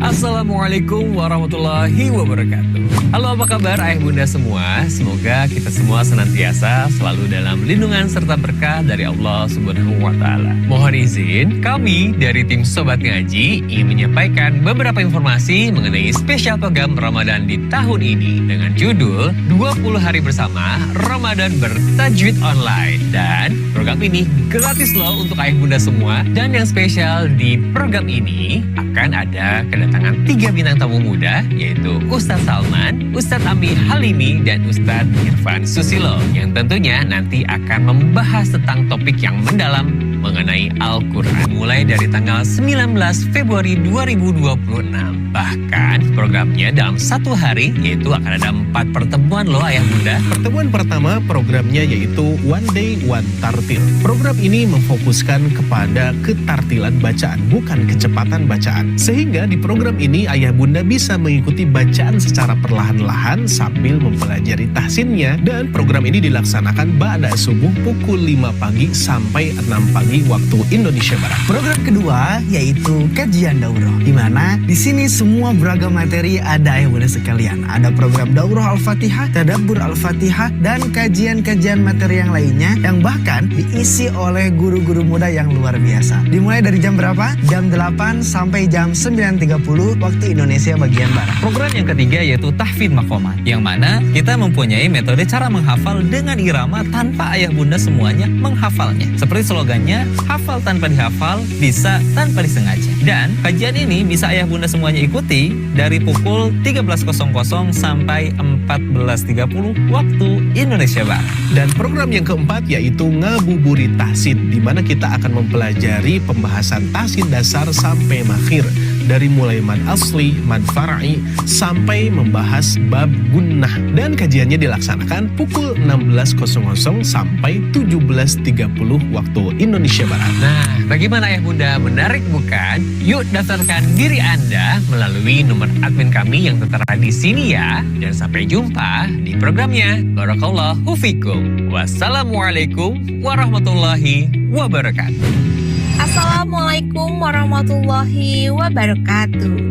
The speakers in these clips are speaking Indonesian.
Assalamualaikum warahmatullahi wabarakatuh. Halo, apa kabar ayah bunda semua? Semoga kita semua senantiasa selalu dalam lindungan serta berkah dari Allah Subhanahu wa Ta'ala. Mohon izin, kami dari tim Sobat Ngaji ingin menyampaikan beberapa informasi mengenai spesial program Ramadan di tahun ini dengan judul 20 Hari Bersama Ramadan Bertajwid Online. Dan program ini gratis loh untuk ayah bunda semua. Dan yang spesial di program ini akan ada kedatangan 3 bintang tamu muda, yaitu Ustadz Salman, Ustadz Ami Halimi, dan Ustadz Irfan Susilo, yang tentunya nanti akan membahas tentang topik yang mendalam mengenai Al-Quran mulai dari tanggal 19 Februari 2026. Bahkan programnya dalam satu hari, yaitu akan ada 4 pertemuan loh ayah bunda. Pertemuan pertama programnya yaitu One Day One Tartil. Program ini memfokuskan kepada ketartilan bacaan, bukan kecepatan bacaan. Sehingga di program ini ayah bunda bisa mengikuti bacaan secara perlahan-lahan sambil mempelajari tahsinnya. Dan program ini dilaksanakan ba'da subuh pukul 5 pagi sampai 6 pagi waktu Indonesia Barat. Program kedua yaitu kajian daurah, di mana di sini semua beragam materi ada ayah bunda sekalian. Ada program daurah Al-Fatihah, tadabbur Al-Fatihah, dan kajian-kajian materi yang lainnya yang bahkan diisi oleh guru-guru muda yang luar biasa. Dimulai dari jam berapa? Jam 8 sampai jam 9.30 waktu Indonesia bagian Barat. Program yang ketiga yaitu tahfidz maqamat, yang mana kita mempunyai metode cara menghafal dengan irama tanpa ayah bunda semuanya menghafalnya. Seperti slogannya, hafal tanpa dihafal, bisa tanpa disengaja. Dan kajian ini bisa ayah bunda semuanya ikuti dari pukul 13.00 sampai 14.30 waktu Indonesia Barat. Dan program yang keempat yaitu ngabuburit tahsin, di mana kita akan mempelajari pembahasan tahsin dasar sampai makhir. Dari mulai mad asli, mad far'i, sampai membahas bab gunnah. Dan kajiannya dilaksanakan pukul 16.00 sampai 17.30 waktu Indonesia Barat. Nah, bagaimana ayah bunda? Menarik bukan? Yuk daftarkan diri Anda melalui nomor admin kami yang tertera di sini ya. Dan sampai jumpa di programnya. Barakallahu fikum. Wassalamualaikum warahmatullahi wabarakatuh. Assalamualaikum warahmatullahi wabarakatuh.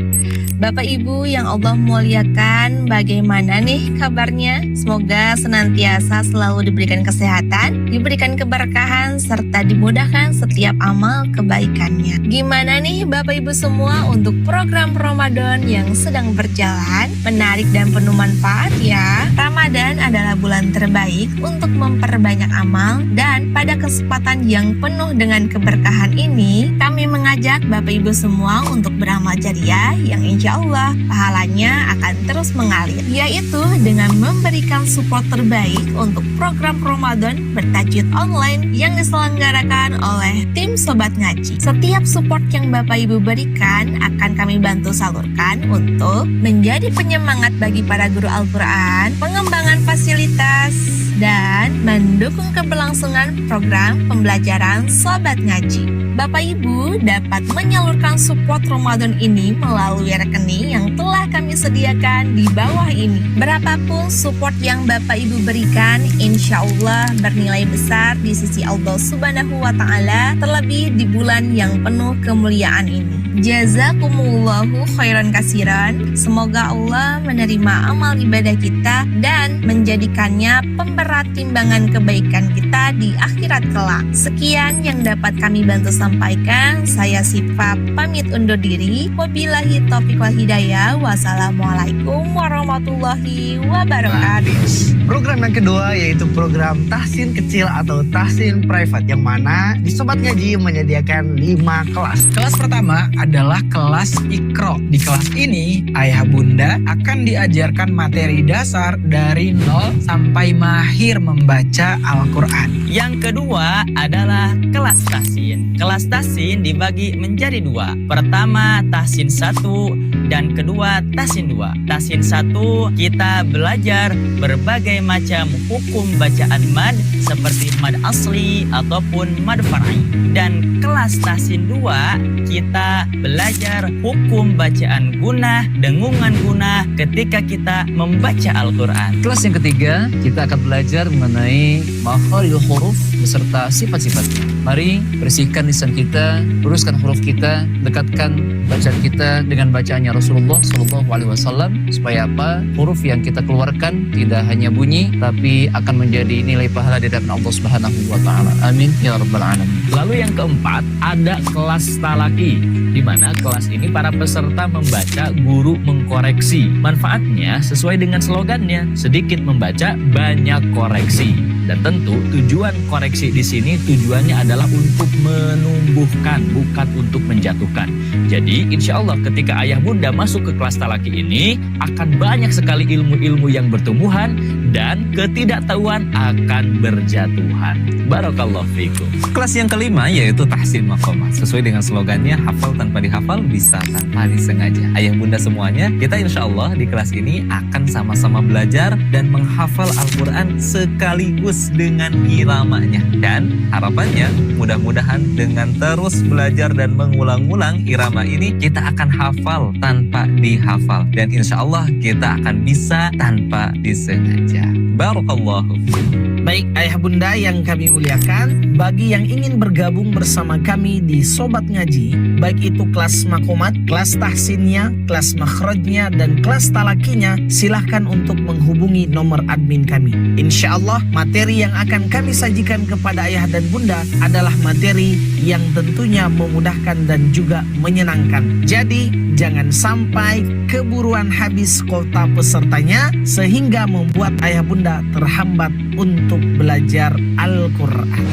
Bapak Ibu yang Allah muliakan, bagaimana nih kabarnya? Semoga senantiasa selalu diberikan kesehatan, diberikan keberkahan, serta dimudahkan setiap amal kebaikannya. Gimana nih Bapak Ibu semua untuk program Ramadan yang sedang berjalan? Menarik dan penuh manfaat ya. Ramadan adalah bulan terbaik untuk memperbanyak amal, dan pada kesempatan yang penuh dengan keberkahan ini, kami mengajak Bapak Ibu semua untuk beramal jariah yang insya insya Allah pahalanya akan terus mengalir, yaitu dengan memberikan support terbaik untuk program Ramadan bertajwid online yang diselenggarakan oleh tim Sobat Ngaji. Setiap support yang Bapak Ibu berikan akan kami bantu salurkan untuk menjadi penyemangat bagi para guru Al-Quran, pengembangan fasilitas, dan mendukung keberlangsungan program pembelajaran Sobat Ngaji. Bapak Ibu dapat menyalurkan support Ramadan ini melalui rekening yang telah kami sediakan di bawah ini. Berapapun support yang Bapak Ibu berikan, insya Allah bernilai besar di sisi Allah Subhanahu wa Ta'ala, terlebih di bulan yang penuh kemuliaan ini. Jazakumullahu khairan kasiran. Semoga Allah menerima amal ibadah kita dan menjadikannya pemberat timbangan kebaikan kita di akhirat kelak. Sekian yang dapat kami bantu sampaikan. Saya Sifa pamit undur diri. Wabillahi taufiq wal hidayah. Wassalamualaikum warahmatullahi wabarakatuh. Program yang kedua yaitu program tahsin kecil atau tahsin private, yang mana di Sobat Ngaji menyediakan 5 kelas. Kelas pertama adalah kelas Iqra. Di kelas ini, ayah bunda akan diajarkan materi dasar dari 0 sampai mahir membaca Al-Quran. Yang kedua adalah kelas tahsin. Kelas tahsin dibagi menjadi 2. Pertama tahsin 1 dan kedua tahsin 2. Tahsin 1 kita belajar berbagai macam hukum bacaan mad seperti mad asli ataupun mad far'i. Dan kelas tahsin 2 kita belajar hukum bacaan gunah, dengungan gunah ketika kita membaca Al-Quran. Kelas yang ketiga, kita akan belajar mengenai makharijul huruf beserta sifat-sifatnya. Mari bersihkan lisan kita, luruskan huruf kita, dekatkan bacaan kita dengan bacaannya Rasulullah SAW, supaya apa? Huruf yang kita keluarkan tidak hanya bunyi, tapi akan menjadi nilai pahala di hadapan Allah Subhanahu wa Ta'ala. Amin ya rabbal alamin. Lalu yang keempat ada kelas talaki, di mana kelas ini para peserta membaca, guru mengkoreksi. Manfaatnya sesuai dengan slogannya, sedikit membaca, banyak koreksi. Dan tentu tujuan koreksi di sini tujuannya adalah untuk menumbuhkan, bukan untuk menjatuhkan. Jadi insya Allah ketika ayah bunda masuk ke kelas talaki ini akan banyak sekali ilmu-ilmu yang bertumbuhan dan ketidaktahuan akan berjatuhan. Barakallahu fikum. Kelas yang kelima yaitu tahsin maqamat. Sesuai dengan slogannya, hafal tanpa dihafal, bisa tanpa disengaja. Ayah bunda semuanya, kita insya Allah di kelas ini akan sama-sama belajar dan menghafal Al-Quran sekaligus dengan iramanya. Dan harapannya mudah-mudahan dengan terus belajar dan mengulang-ulang irama ini, kita akan hafal tanpa dihafal. Dan insya Allah kita akan bisa tanpa disengaja. Barakallahu fikum. Baik ayah bunda yang kami muliakan, bagi yang ingin bergabung bersama kami di Sobat Ngaji, baik itu kelas makomat, kelas tahsinnya, kelas makhrajnya, dan kelas talakinya, silahkan untuk menghubungi nomor admin kami. Insya Allah materi yang akan kami sajikan kepada ayah dan bunda adalah materi yang tentunya memudahkan dan juga menyenangkan. Jadi jangan sampai keburuan habis kuota pesertanya sehingga membuat ayah bunda terhambat untuk belajar Al-Quran.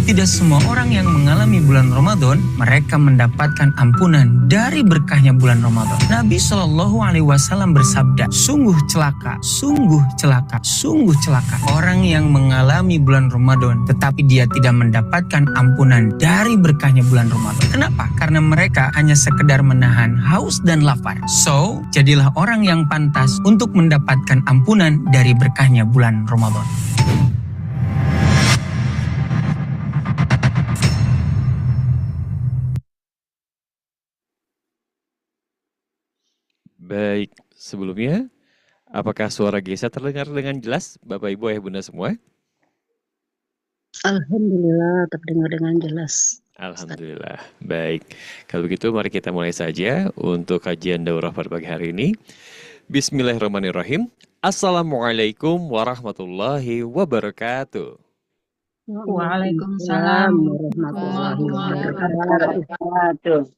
Tidak semua orang yang mengalami bulan Ramadan mereka mendapatkan ampunan dari berkahnya bulan Ramadan. Nabi Shallallahu Alaihi Wasallam bersabda, sungguh celaka, sungguh celaka, sungguh celaka orang yang mengalami bulan Ramadan tetapi dia tidak mendapatkan ampunan dari berkahnya bulan Ramadan. Kenapa? Karena mereka hanya sekedar menahan haus dan lapar. So, jadilah orang yang pantas untuk mendapatkan ampunan dari berkahnya bulan Ramadan. Baik, sebelumnya, apakah suara Gesa terdengar dengan jelas, Bapak Ibu Ayah Bunda semua? Alhamdulillah, terdengar dengan jelas. Alhamdulillah, baik. Kalau begitu mari kita mulai saja untuk kajian daurah pada pagi hari ini. Bismillahirrahmanirrahim. Assalamualaikum warahmatullahi wabarakatuh. Waalaikumsalam warahmatullahi wabarakatuh.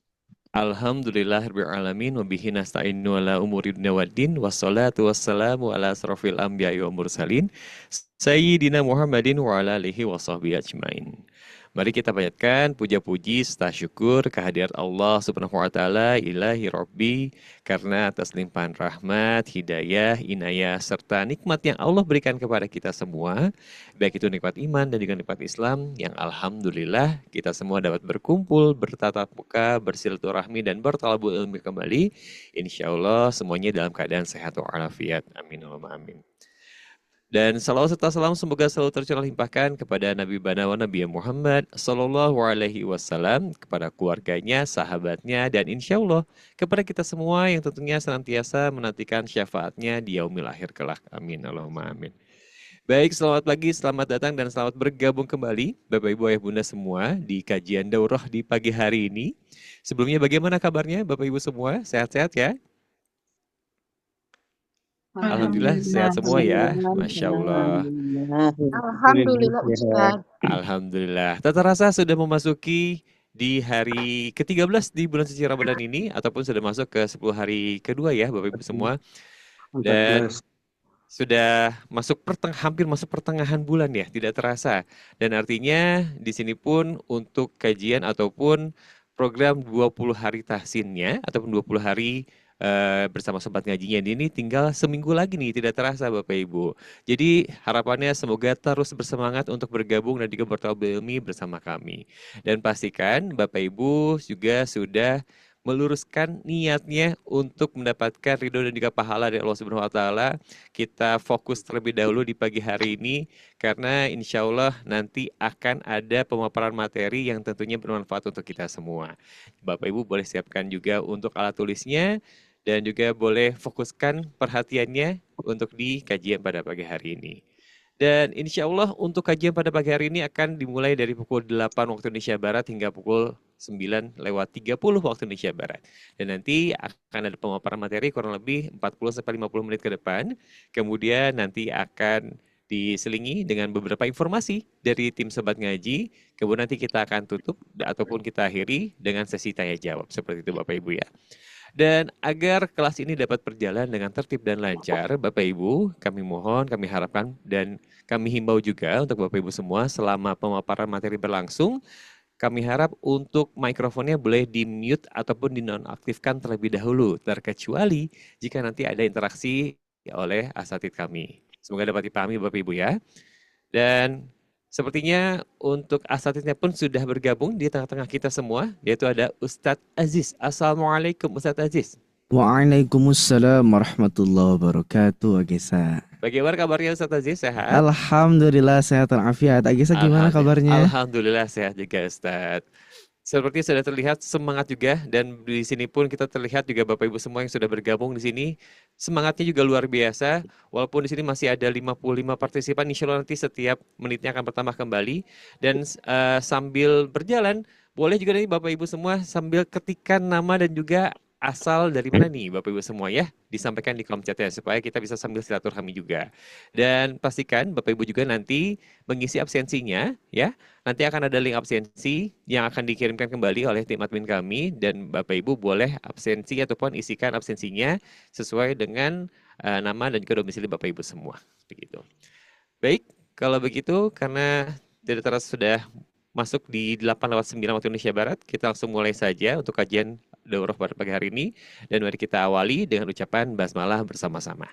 Alhamdulillahirrahmanirrahim. Wabihi nasta'inu ala umuri dunya waddin. Wassalatu wassalamu ala asrafil anbiya'i wa mursalin Sayyidina Muhammadin wa ala alihi wa sahbihi ajmain. Mari kita panjatkan puja-puji serta syukur kehadirat Allah Subhanahu wa taala, Ilahi Rabbi, karena atas limpahan rahmat, hidayah, inayah serta nikmat yang Allah berikan kepada kita semua, baik itu nikmat iman dan juga nikmat Islam yang alhamdulillah kita semua dapat berkumpul, bertatap muka, bersilaturahmi dan bertalabul ilmi kembali. Insyaallah semuanya dalam keadaan sehat walafiat. Amin Allahumma amin. Dan salawat serta salam semoga selalu tercurah limpahkan kepada Nabi Banawa Nabi Muhammad Sallallahu Alaihi Wasallam, kepada keluarganya, sahabatnya, dan insya Allah kepada kita semua yang tentunya senantiasa menantikan syafaatnya di yaumil akhir kelak. Amin Allahumma amin. Baik, selamat pagi, selamat datang dan selamat bergabung kembali Bapak Ibu Ayah Bunda semua di kajian daurah di pagi hari ini. Sebelumnya bagaimana kabarnya Bapak Ibu semua? Sehat-sehat ya? Alhamdulillah sehat semua ya, Masya Allah. Alhamdulillah Ustaz. Alhamdulillah. Tak terasa sudah memasuki di hari ke-13 di bulan suci Ramadan ini, ataupun sudah masuk ke 10 hari kedua ya Bapak Ibu semua. Dan sudah masuk hampir masuk pertengahan bulan ya, tidak terasa. Dan artinya di sini pun untuk kajian ataupun program 20 hari tahsinnya, ataupun 20 hari bersama sobat ngajinya ini tinggal seminggu lagi nih, tidak terasa Bapak Ibu. Jadi harapannya semoga terus bersemangat untuk bergabung dan juga bertalabul ilmi bersama kami. Dan pastikan Bapak Ibu juga sudah meluruskan niatnya untuk mendapatkan ridho dan juga pahala dari Allah Subhanahu wa taala. Kita fokus terlebih dahulu di pagi hari ini karena insya Allah nanti akan ada pemaparan materi yang tentunya bermanfaat untuk kita semua. Bapak Ibu boleh siapkan juga untuk alat tulisnya dan juga boleh fokuskan perhatiannya untuk di kajian pada pagi hari ini. Dan insya Allah untuk kajian pada pagi hari ini akan dimulai dari pukul 8 waktu Indonesia Barat hingga pukul 9:30 waktu Indonesia Barat. Dan nanti akan ada pemaparan materi kurang lebih 40-50 menit ke depan. Kemudian nanti akan diselingi dengan beberapa informasi dari tim Sobat Ngaji. Kemudian nanti kita akan tutup ataupun kita akhiri dengan sesi tanya jawab. Seperti itu Bapak Ibu ya. Dan agar kelas ini dapat berjalan dengan tertib dan lancar, Bapak Ibu, kami mohon, kami harapkan, dan kami himbau juga untuk Bapak Ibu semua selama pemaparan materi berlangsung, kami harap untuk mikrofonnya boleh di-mute ataupun dinonaktifkan terlebih dahulu, terkecuali jika nanti ada interaksi oleh asatidz kami. Semoga dapat dipahami Bapak Ibu ya. Dan sepertinya untuk asatidnya pun sudah bergabung di tengah-tengah kita semua, yaitu ada Ustadz Aziz. Assalamualaikum Ustadz Aziz. Waalaikumsalam warahmatullahi wabarakatuh, Agesa. Bagaimana kabarnya Ustadz Aziz? Sehat? Alhamdulillah sehat walafiat. Agesa gimana kabarnya? Alhamdulillah sehat juga Ustadz. Seperti sudah terlihat semangat juga, dan di sini pun kita terlihat juga Bapak Ibu semua yang sudah bergabung di sini semangatnya juga luar biasa. Walaupun di sini masih ada 55 partisipan, insya Allah nanti setiap menitnya akan bertambah kembali. Dan sambil berjalan boleh juga nih Bapak Ibu semua sambil ketikkan nama dan juga asal dari mana nih Bapak Ibu semua ya, disampaikan di kolom chat ya supaya kita bisa sambil silaturahmi juga. Dan pastikan Bapak Ibu juga nanti mengisi absensinya ya. Nanti akan ada link absensi yang akan dikirimkan kembali oleh tim admin kami, dan Bapak Ibu boleh absensi ataupun isikan absensinya sesuai dengan nama dan juga domisili Bapak Ibu semua. Begitu. Baik, kalau begitu karena tidak terasa sudah masuk di 8:09 waktu Indonesia Barat, kita langsung mulai saja untuk kajian daurah pada pagi hari ini, dan mari kita awali dengan ucapan basmalah bersama-sama.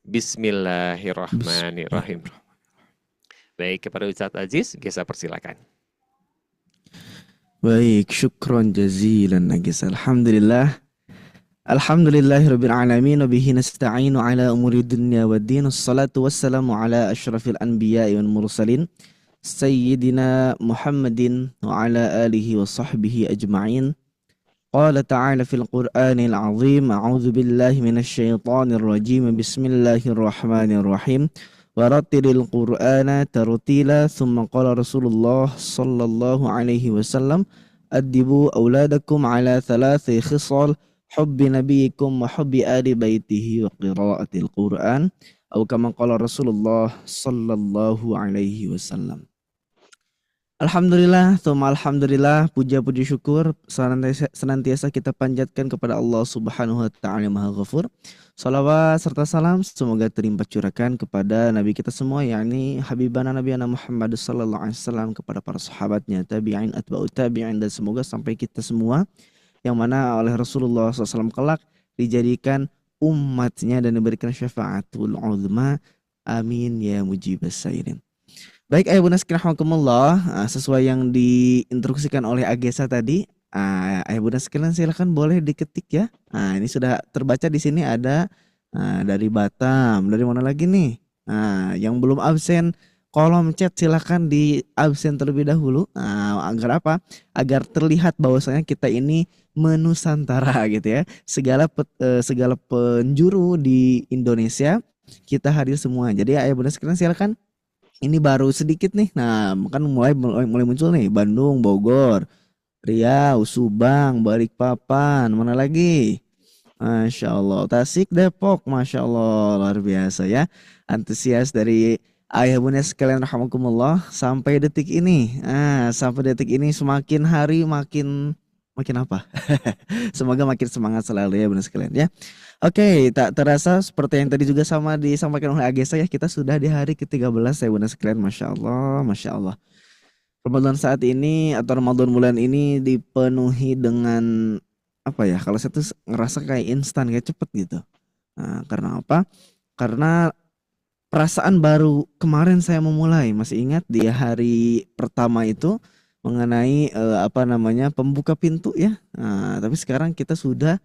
Bismillahirrahmanirrahim. Baik, kepada Ustadz Aziz, Gesa persilakan. Baik, syukron jazilan Agesa. Alhamdulillah. Alhamdulillahirabbil alamin wa bihi nasta'inu ala umuri dunya waddin. Wassalatu wassalamu ala asyrafil anbiya'i wal mursalin sayyidina Muhammadin wa ala alihi wa sahbihi ajma'in. Qala ta'ala fil Qur'anil azim, a'udzu billahi minasy syaithanir rajim. Bismillahirrahmanirrahim. Warattilil Qur'ana tartila. Tsumma qala Rasulullah sallallahu alaihi wasallam, addibu auladakum ala thalathi khisal, hubbi nabiyikum wa hubbi ali baitihi wa qiraatil Qur'an, atau kama qala Rasulullah sallallahu alaihi wasallam. Alhamdulillah, tsumma alhamdulillah, puja-puji syukur senantiasa kita panjatkan kepada Allah Subhanahu wa taala Maha Ghafur. Salawat serta salam semoga terlimpah curahkan kepada nabi kita semua, yakni habibana nabiyana Muhammad sallallahu alaihi wasallam, kepada para sahabatnya, tabi'in, atba'ut tabi'in, dan semoga sampai kita semua yang mana oleh Rasulullah SAW kelak dijadikan umatnya dan diberikan syafaatul uzma. Amin ya mujibas sairin. Baik ayah bunda sekalian rahimakumullah, sesuai yang diinstruksikan oleh Agesa tadi, ayah bunda sekalian silakan boleh diketik ya. Ini sudah terbaca di sini ada dari Batam, dari mana lagi nih? Yang belum absen kolom chat silakan di absen terlebih dahulu. Agar apa? Agar terlihat bahwasanya kita ini menusantara gitu ya. Segala penjuru di Indonesia kita hadir semua. Jadi ayah bunda sekalian silakan. Ini baru sedikit nih. Nah, kan mulai muncul nih Bandung, Bogor, Riau, Subang, Balikpapan, mana lagi? Masya Allah, Tasik, Depok, Masya Allah, luar biasa ya. Antusias dari ayah bunda sekalian rahimakumullah sampai detik ini. Sampai detik ini semakin hari makin apa? Semoga makin semangat selalu ya bunda sekalian ya. Oke, tak terasa seperti yang tadi juga sama disampaikan oleh Agesa ya, kita sudah di hari ke-13 ya bunda sekalian. Masya Allah, Masya Allah. Ramadan saat ini atau Ramadan bulan ini dipenuhi dengan apa ya, kalau saya tuh ngerasa kayak instan, kayak cepet gitu. Karena apa? Karena perasaan baru kemarin saya memulai, masih ingat di hari pertama itu mengenai pembuka pintu ya. Tapi sekarang kita sudah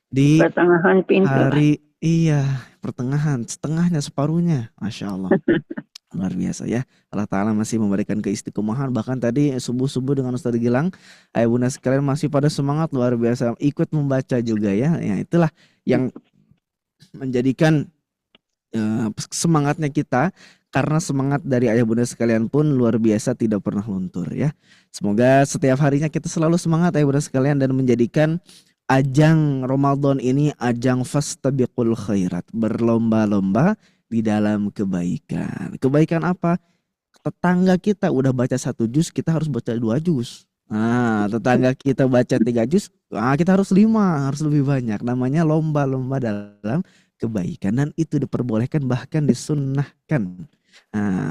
di Pertengahan pintu. hari pertengahan, setengahnya, separuhnya, Masya Allah. Luar biasa ya. Allah Ta'ala masih memberikan keistiqomahan. Bahkan tadi subuh-subuh dengan Ustaz Gilang, ayah bunda sekalian masih pada semangat luar biasa ikut membaca juga ya. Ya itulah yang menjadikan semangatnya kita. Karena semangat dari ayah bunda sekalian pun luar biasa, tidak pernah luntur ya. Semoga setiap harinya kita selalu semangat ayah bunda sekalian, dan menjadikan ajang Ramadan ini ajang fastabiqul khairat, berlomba-lomba di dalam kebaikan. Kebaikan apa? Tetangga kita udah baca 1 juz, kita harus baca 2 juz. Tetangga kita baca 3 juz, kita harus 5, harus lebih banyak. Namanya lomba-lomba dalam kebaikan, dan itu diperbolehkan, bahkan disunnahkan.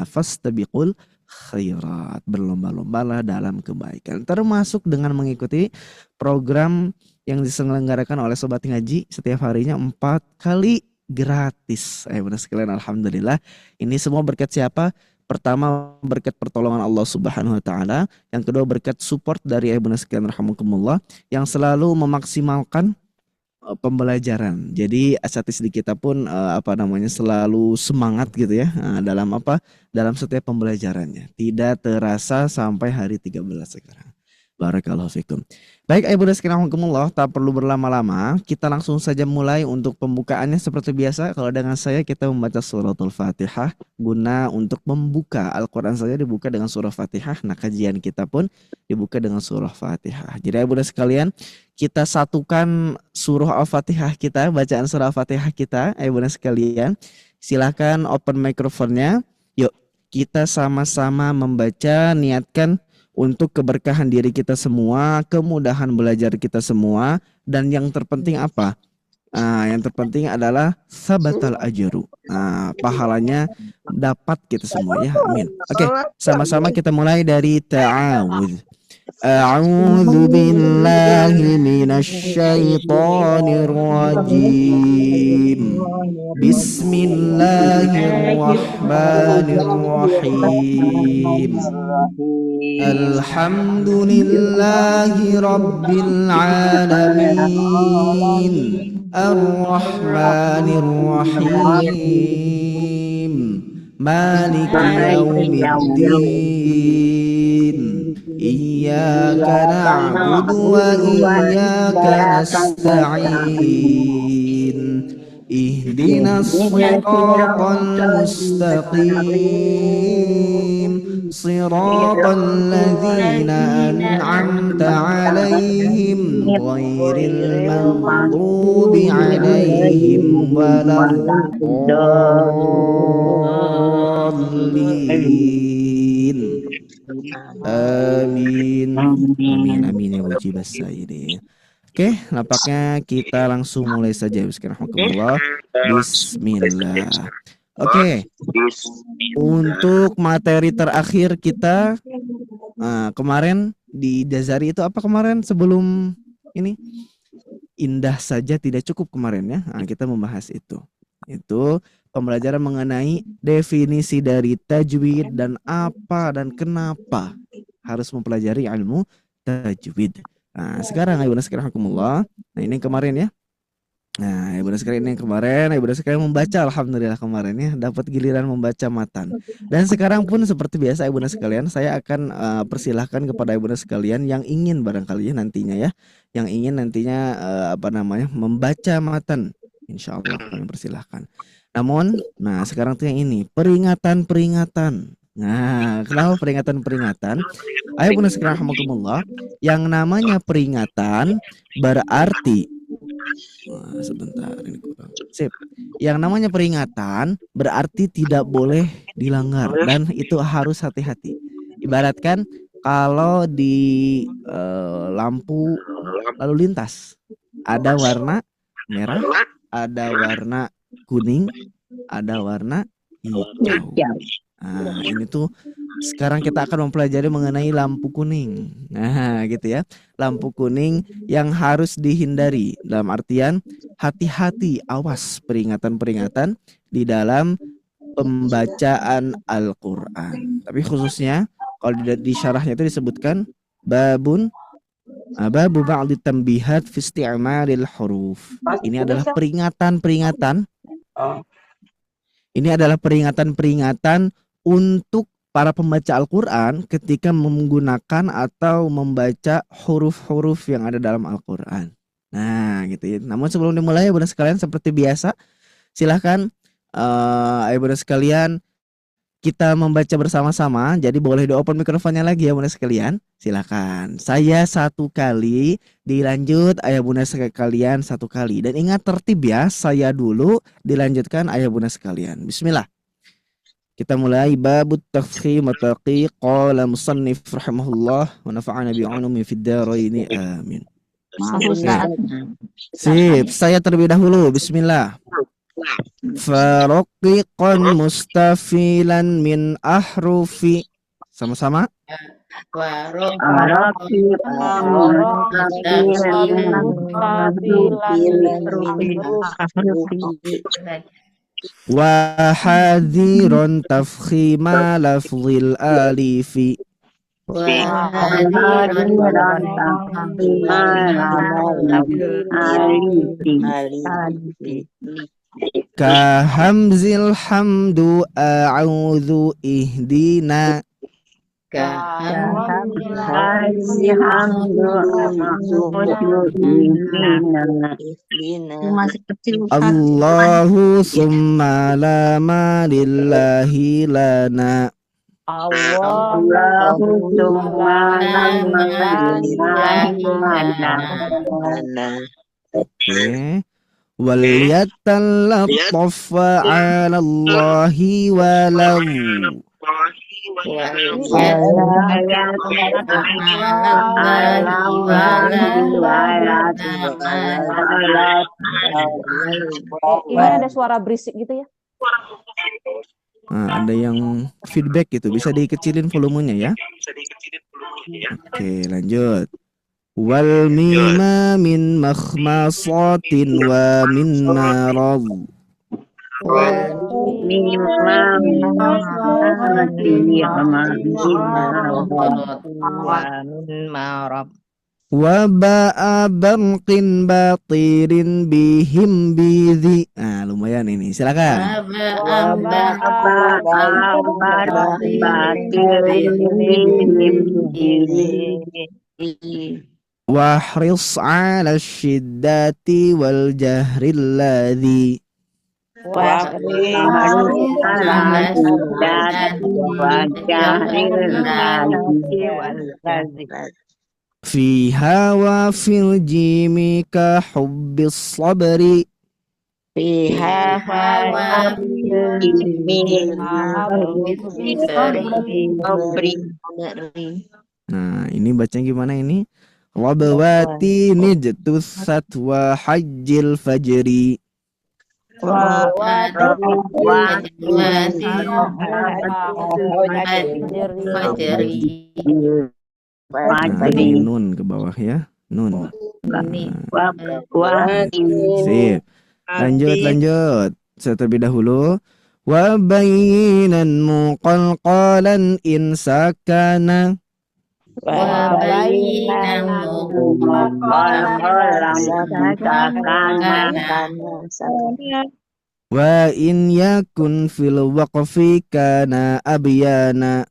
Fastabiqul khairat, berlomba-lombalah dalam kebaikan, termasuk dengan mengikuti program yang diselenggarakan oleh Sobat Ngaji setiap harinya 4 kali gratis. Benar sekalian, alhamdulillah. Ini semua berkat siapa? Pertama, berkat pertolongan Allah Subhanahu wa taala. Yang kedua, berkat support dari benar sekalian rahimakumullah yang selalu memaksimalkan pembelajaran. Jadi asatidz di kita pun selalu semangat gitu ya, dalam setiap pembelajarannya. Tidak terasa sampai hari 13 sekarang. Barakallahu fikum. Baik ayah bunda sekalian rahimakumullah, tak perlu berlama-lama, kita langsung saja mulai untuk pembukaannya seperti biasa. Kalau dengan saya kita membaca suratul Fatihah, guna untuk membuka Al-Quran saja dibuka dengan surah Fatihah. Nah kajian kita pun dibuka dengan surah Fatihah. Jadi ayah bunda sekalian, kita satukan surah Al-Fatihah kita, bacaan surah Al-Fatihah kita. Ayah bunda sekalian, silakan open microphone-nya. Yuk kita sama-sama membaca, niatkan untuk keberkahan diri kita semua, kemudahan belajar kita semua, dan yang terpenting apa? Yang terpenting adalah sabatal ajru. Pahalanya dapat kita semua ya. Amin. Oke, sama-sama kita mulai dari ta'awudz. A'udzu billahi minasy syaithanir rajim. Bismillahirrahmanirrahim. Alhamdulillahi rabbil alamin. Ar-Rahmanir Rahim. Maliki yaumiddin. Iyyaka na'budu wa iyyaka nasta'in. Ihdinas siratal mustaqim. Siratal ladzina an'amta 'alaihim ghairil maghdubi 'alaihim waladdallin. Amin. Amin amin ya wajibas sayyidin. Oke, nampaknya kita langsung mulai saja. Bismillahirrahmanirrahim. Bismillah. Oke, untuk materi terakhir kita kemarin di Jazari itu apa kemarin sebelum ini? Indah saja tidak cukup kemarin ya. Nah, kita membahas itu. Itu pembelajaran mengenai definisi dari tajwid dan apa dan kenapa harus mempelajari ilmu tajwid. Nah, sekarang Ibu sekalian hakumullah. Nah, ini yang kemarin ya. Nah, Ibu sekalian ini yang kemarin, Ibu sekalian membaca alhamdulillah kemarin ya, dapat giliran membaca matan. Dan sekarang pun seperti biasa Ibu sekalian, saya akan persilahkan kepada Ibu sekalian yang ingin barangkali ya nantinya ya, yang ingin nantinya membaca matan. Insyaallah kami persilahkan. Namun, nah sekarang tuh yang ini, peringatan-peringatan. Nah, kenapa peringatan-peringatan? Ayo Bunda sekalian rahimakumullah, yang namanya peringatan berarti sebentar ini kurang. Sip. Yang namanya peringatan berarti tidak boleh dilanggar dan itu harus hati-hati. Ibaratkan kalau di lampu lalu lintas ada warna merah, ada warna kuning, ada warna hijau. Nah, ini tuh sekarang kita akan mempelajari mengenai lampu kuning. Nah, gitu ya. Lampu kuning yang harus dihindari dalam artian hati-hati, awas peringatan-peringatan di dalam pembacaan Al-Qur'an. Tapi khususnya kalau di syarahnya itu disebutkan babu ba'di tanbihat fi isti'malil huruf. Ini adalah peringatan-peringatan. Ini adalah peringatan-peringatan untuk para pembaca Al-Quran ketika menggunakan atau membaca huruf-huruf yang ada dalam Al-Quran. Nah, gitu ya. Namun sebelum dimulai, Bunda sekalian seperti biasa, silahkan Bunda sekalian kita membaca bersama-sama. Jadi boleh di-open mikrofonnya lagi ya Bunda sekalian. Silakan. Saya 1 kali, dilanjut Ayah Bunda sekalian 1 kali. Dan ingat tertib ya, saya dulu dilanjutkan Ayah Bunda sekalian. Bismillah. Kita mulai babut tafkhim wa taqiq qala musannif rahimahullah wa nafa'ana bi'ulumi fid dharain amin. Sip, saya terlebih dahulu. Bismillah. Faraqiqan mustafilan min ahrufi. Sama-sama. Wa hadiron tafkhima lafzil alifi. Ka hamzil hamdu a'udhu ihdina. Allahu summa lama lillahi lana. Allahu summa lama lillahi lana. Oke. Wal yatallattaf 'ala Allahi walau. Ini ada suara berisik gitu ya. Nah, ada yang feedback gitu, bisa dikecilin volumenya ya. Oke, lanjut. Wal mima min makhmasatin wa min marad. Wa ba'a barqin batirin bihim bidhi. Nah, lumayan ini. Silakan. Wahris 'ala syiddati wal jahril ladzi. Fiha wa fil jimi ka hubbis sabri. fiha min Nah, ini bacanya gimana ini? Rabawati nijtus satwa hajjil fajri. Nah, ini nun ke bawah ya. Nun. Sip. Lanjut. Saya terlebih dahulu. Wa bayinan muqalqalan insakana. Wa in yakun fil waqfi kana abyana.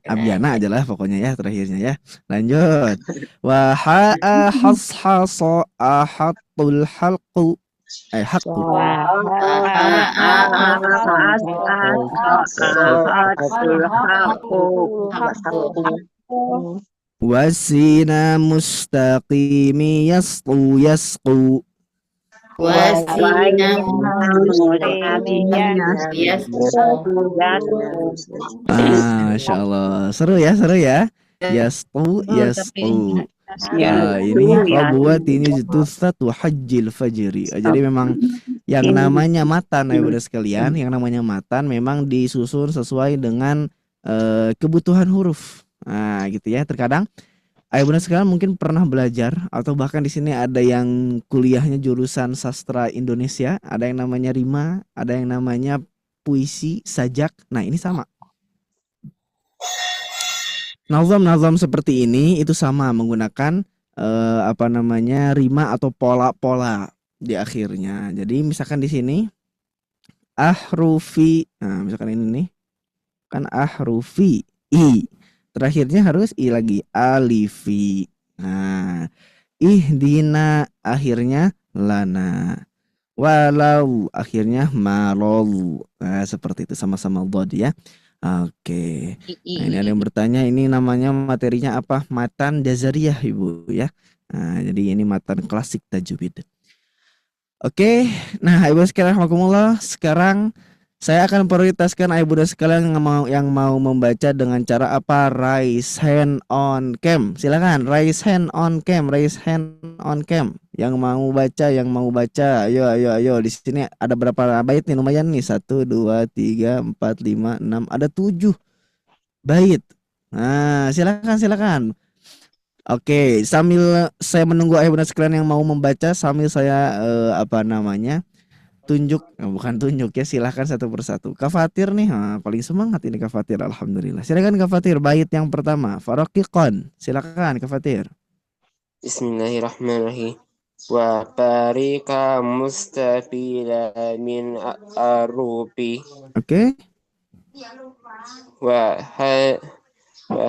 Abyana aja lah pokoknya ya terakhirnya ya. Lanjut. Wa ha'a hashasa ahatul halqu. Haqqu. Wasina mustaqimi yasqu. Masya Allah, seru ya. Yasqu. Ini buat ini satu hajjil fajri. Jadi memang yang namanya matan ya Bunda sekalian, yang namanya matan memang disusun sesuai dengan kebutuhan huruf. Nah, gitu ya. Terkadang Ayah Bunda sekalian mungkin pernah belajar atau bahkan di sini ada yang kuliahnya jurusan sastra Indonesia, ada yang namanya rima, ada yang namanya puisi, sajak. Nah, ini sama. Nazam seperti ini itu sama menggunakan rima atau pola-pola di akhirnya. Jadi misalkan di sini ahrufi. Nah, misalkan ini nih. Kan ahrufi i. Terakhirnya harus i lagi, alifi. Nah, ihdina akhirnya lana. Walau akhirnya malol. Nah, seperti itu sama-sama dhad ya. Oke. Nah, ini ada yang bertanya, ini namanya materinya apa? Matan jazariyah Ibu ya. Nah, jadi ini matan klasik tajwid. Oke. Nah, Ibu sekalian rahimakumullah, sekarang saya akan prioritaskan Ibu dan sekalian yang mau membaca dengan cara apa? Raise hand on cam. Silakan raise hand on cam. Yang mau baca, ayo. Di sini ada berapa bait nih? Lumayan nih. 1, 2, 3, 4, 5, 6. Ada 7 bait. Nah, silakan. Oke, sambil saya menunggu ayah bunda sekalian yang mau membaca, sambil saya bukan tunjuk ya, silahkan satu persatu. Kak Fatir nih, paling semangat ini Kak Fatir, alhamdulillah. Silakan Kak Fatir, bait yang pertama, Faroqiqon. Silakan Kak Fatir. Bismillahirrahmanirrahim. Wa barika mustafila min arupi. Oke. Wa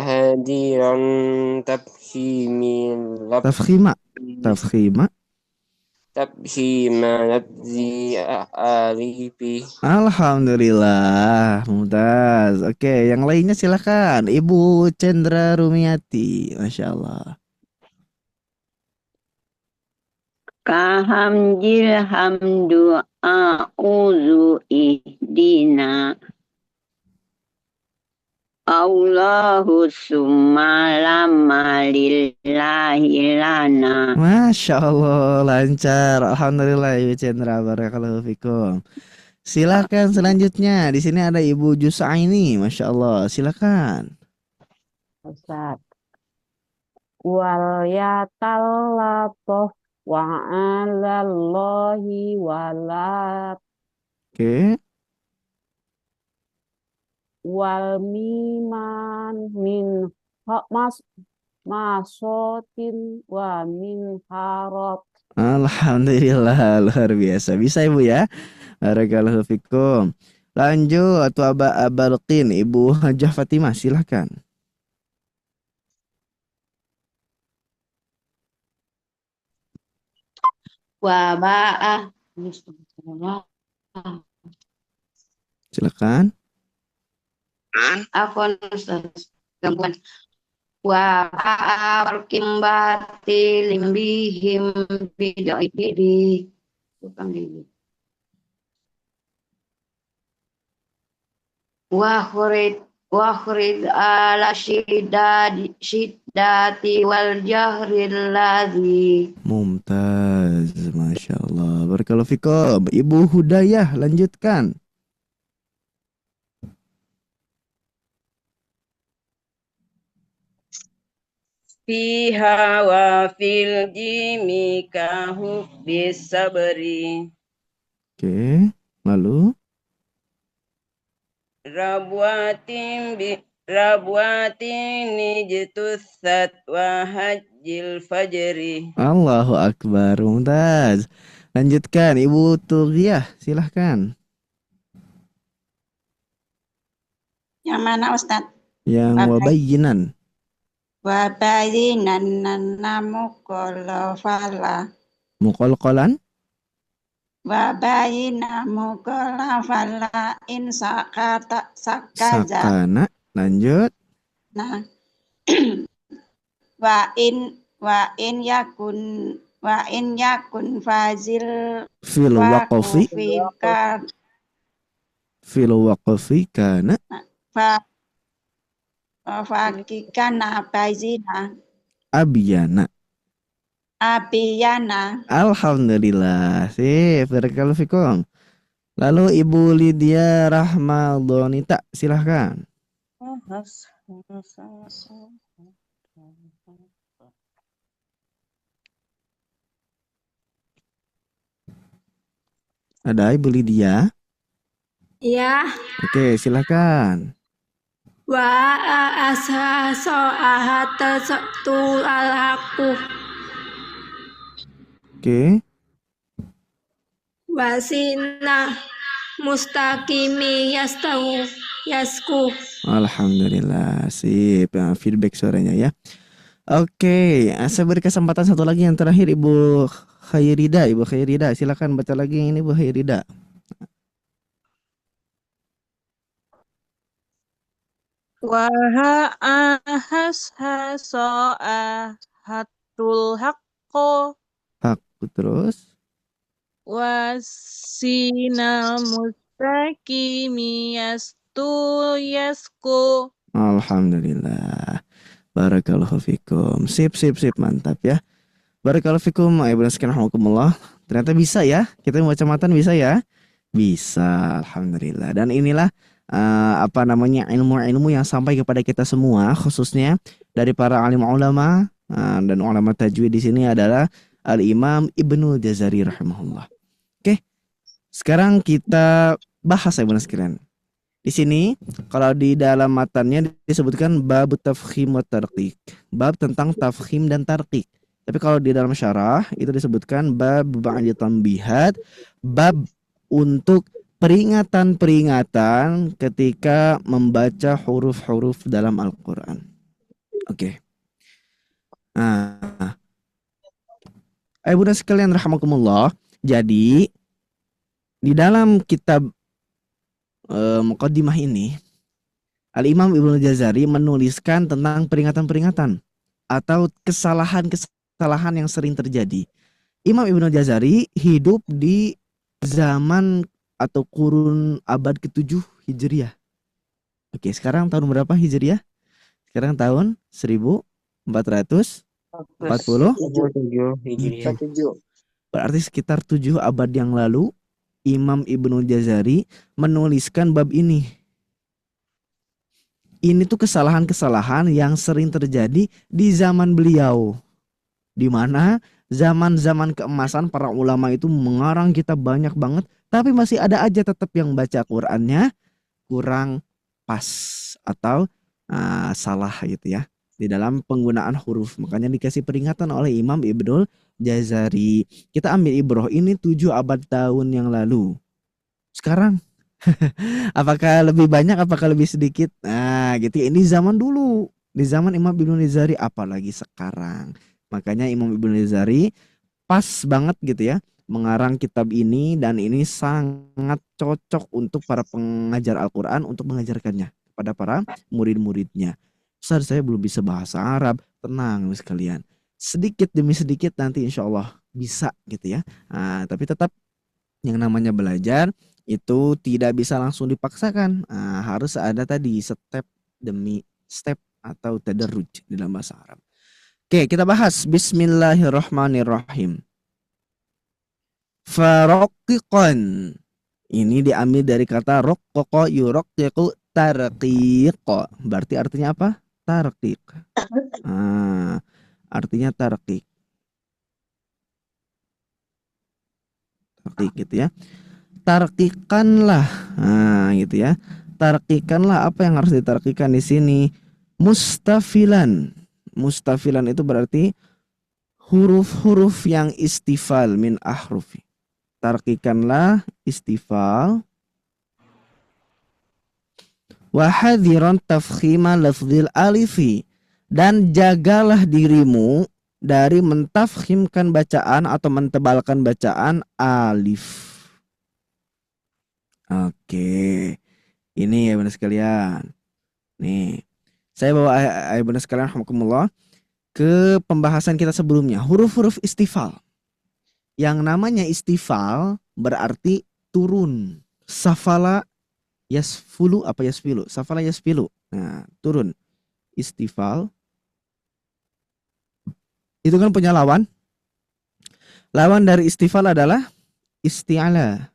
hadiran tafkhima labzi alifi. Alhamdulillah, mumtaz. Oke, yang lainnya silakan Ibu Cendra Rumiati. Masya Allah. Kahamjil hamdu a'udzu ihdina Allahu summa lillahi lana. Masya Allah, lancar. Alhamdulillah Ibu Cendra, barakallahu fikum. Silakan selanjutnya. Di sini ada Ibu Jusaini. Masya Allah, silakan. Ustaz. Wal yatallatoh wa'alallahi walat. Oke. Wal miman min masotin wa min harot. Alhamdulillah, luar biasa. Bisa Ibu ya. Barakallahu fikum. Lanjut atau Abalqin, Ibu Hajah Fatimah, silakan. Waba'ah. Silakan. Afwan Ustaz. gangguan. Wa barkim batil bihim bidai tukang ini. Wahrid ala syiddati wal jahril ladzi. Mumtaz, Masya Allah. Barakallahu fikum. Ibu Hudayah, lanjutkan. Fiha wa fil jimi kahuf bisabri. Oke, lalu Rabwatin nijtussat wa hajjil fajri. Allahu Akbar, Mumtaz. Lanjutkan, Ibu Tughiyah, silahkan. Yang mana Ustaz? Yang wabayyinan. Wabayinan mukolafala. Muqalqalan. Wabayina mukolafala insakata sakaza. Sakana. Lanjut. Nah, wa in yakun fazil Fil waqfi. Fil waqfi kana. Fakikana bazina Abiyana. abiyana. Alhamdulillah. Sip, barakallahu fikum. Lalu Ibu Lydia Rahmadonita, silahkan. Ada Ibu Lydia? Ya. Oke, silahkan. Wa asaso ahata tu alaku. Oke. Wasina mustaqimi yasku. Alhamdulillah, sip. Feedback suaranya ya. Oke, saya beri kesempatan satu lagi yang terakhir Ibu Khairida. Ibu Khairida, silakan baca lagi ini Ibu Khairida. Waha ahas haso'a hatul haqqo Hak terus. wasina mustaqimi yasku. Alhamdulillah. Barakallahu fikum. Sip, mantap ya. Barakallahu fikum. Ibu Naskinahumukumullah. Ternyata bisa ya. Kita membaca matan bisa ya. Bisa, alhamdulillah. Dan inilah ilmu-ilmu yang sampai kepada kita semua, khususnya dari para alim ulama dan ulama tajwid di sini adalah Al-Imam Ibnul Jazari rahimahullah. Oke. Sekarang kita bahas ya benar sekalian. Di sini kalau di dalam matannya disebutkan bab tafkhim wa tarqiq. Bab tentang tafkhim dan tarqiq. Tapi kalau di dalam syarah itu disebutkan bab ba'di tanbihat, bab untuk peringatan-peringatan ketika membaca huruf-huruf dalam Al-Quran. Oke. Nah, Bunda sekalian rahimakumullah. Jadi di dalam kitab Muqaddimah ini, Al-Imam Ibnu Jazari menuliskan tentang peringatan-peringatan atau kesalahan-kesalahan yang sering terjadi. Imam Ibnu Jazari hidup di zaman atau kurun abad ke-7 Hijriah. Oke, sekarang tahun berapa Hijriah? Sekarang tahun 1447. Berarti sekitar 7 abad yang lalu Imam Ibnu Jazari menuliskan bab ini. Ini tuh kesalahan-kesalahan yang sering terjadi di zaman beliau. Di mana zaman-zaman keemasan para ulama itu mengarang kitab banyak banget, tapi masih ada aja tetap yang baca Qur'annya kurang pas atau salah gitu ya di dalam penggunaan huruf. Makanya dikasih peringatan oleh Imam Ibnul Jazari. Kita ambil ibroh ini 7 abad tahun yang lalu. Sekarang apakah lebih banyak, apakah lebih sedikit? Nah gitu ya. Ini zaman dulu, di zaman Imam Ibnul Jazari, apalagi sekarang. Makanya Imam Ibnul Jazari pas banget gitu ya mengarang kitab ini, dan ini sangat cocok untuk para pengajar Al-Quran untuk mengajarkannya kepada para murid-muridnya. Ustaz, saya belum bisa bahasa Arab. Tenang sekalian, sedikit demi sedikit nanti insya Allah bisa gitu ya. Nah, tapi tetap yang namanya belajar itu tidak bisa langsung dipaksakan. Nah, harus ada tadi step demi step atau tadarruj di dalam bahasa Arab. Oke, kita bahas. Bismillahirrahmanirrahim. Faroqiqan. Ini diambil dari kata roqqaqa yuraqqiqu tarqiq. Berarti artinya apa? Tarqiq. Artinya tarqiq. Tarqiq gitu ya. Tarqiqanlah. Gitu ya. Tarqiqanlah, apa yang harus ditarqiqkan di sini? Mustafilan. Mustafilan itu berarti huruf-huruf yang istifal min ahrufi. Tarqiqanlah istifal. Wa hadiran tafkhima lafzil alifi, dan jagalah dirimu dari mentafkhimkan bacaan atau mentebalkan bacaan alif. Oke. Ini ya bunda sekalian. Nih, saya bawa ayah bunda sekalian rahmatullah ke pembahasan kita sebelumnya, huruf-huruf istifal. Yang namanya istifal berarti turun. Safala yasfulu, apa yasfilu? Safala yasfilu. Nah, turun. Istifal. Itu kan punya lawan. Lawan dari istifal adalah isti'ala.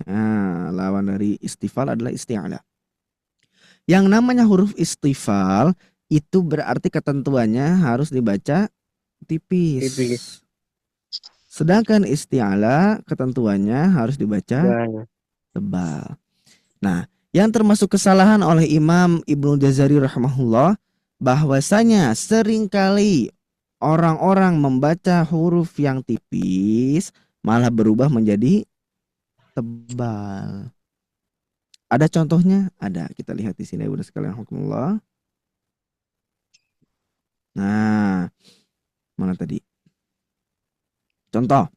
Nah, lawan dari istifal adalah isti'ala. Yang namanya huruf istifal itu berarti ketentuannya harus dibaca tipis. Sedangkan isti'ala ketentuannya harus dibaca tebal. Nah, yang termasuk kesalahan oleh Imam Ibnu Jazari rahimahullah, bahwasanya seringkali orang-orang membaca huruf yang tipis malah berubah menjadi tebal. Ada contohnya? Ada. Kita lihat di sini Ibnu sekalian rahimakumullah. Nah, mana tadi? Contoh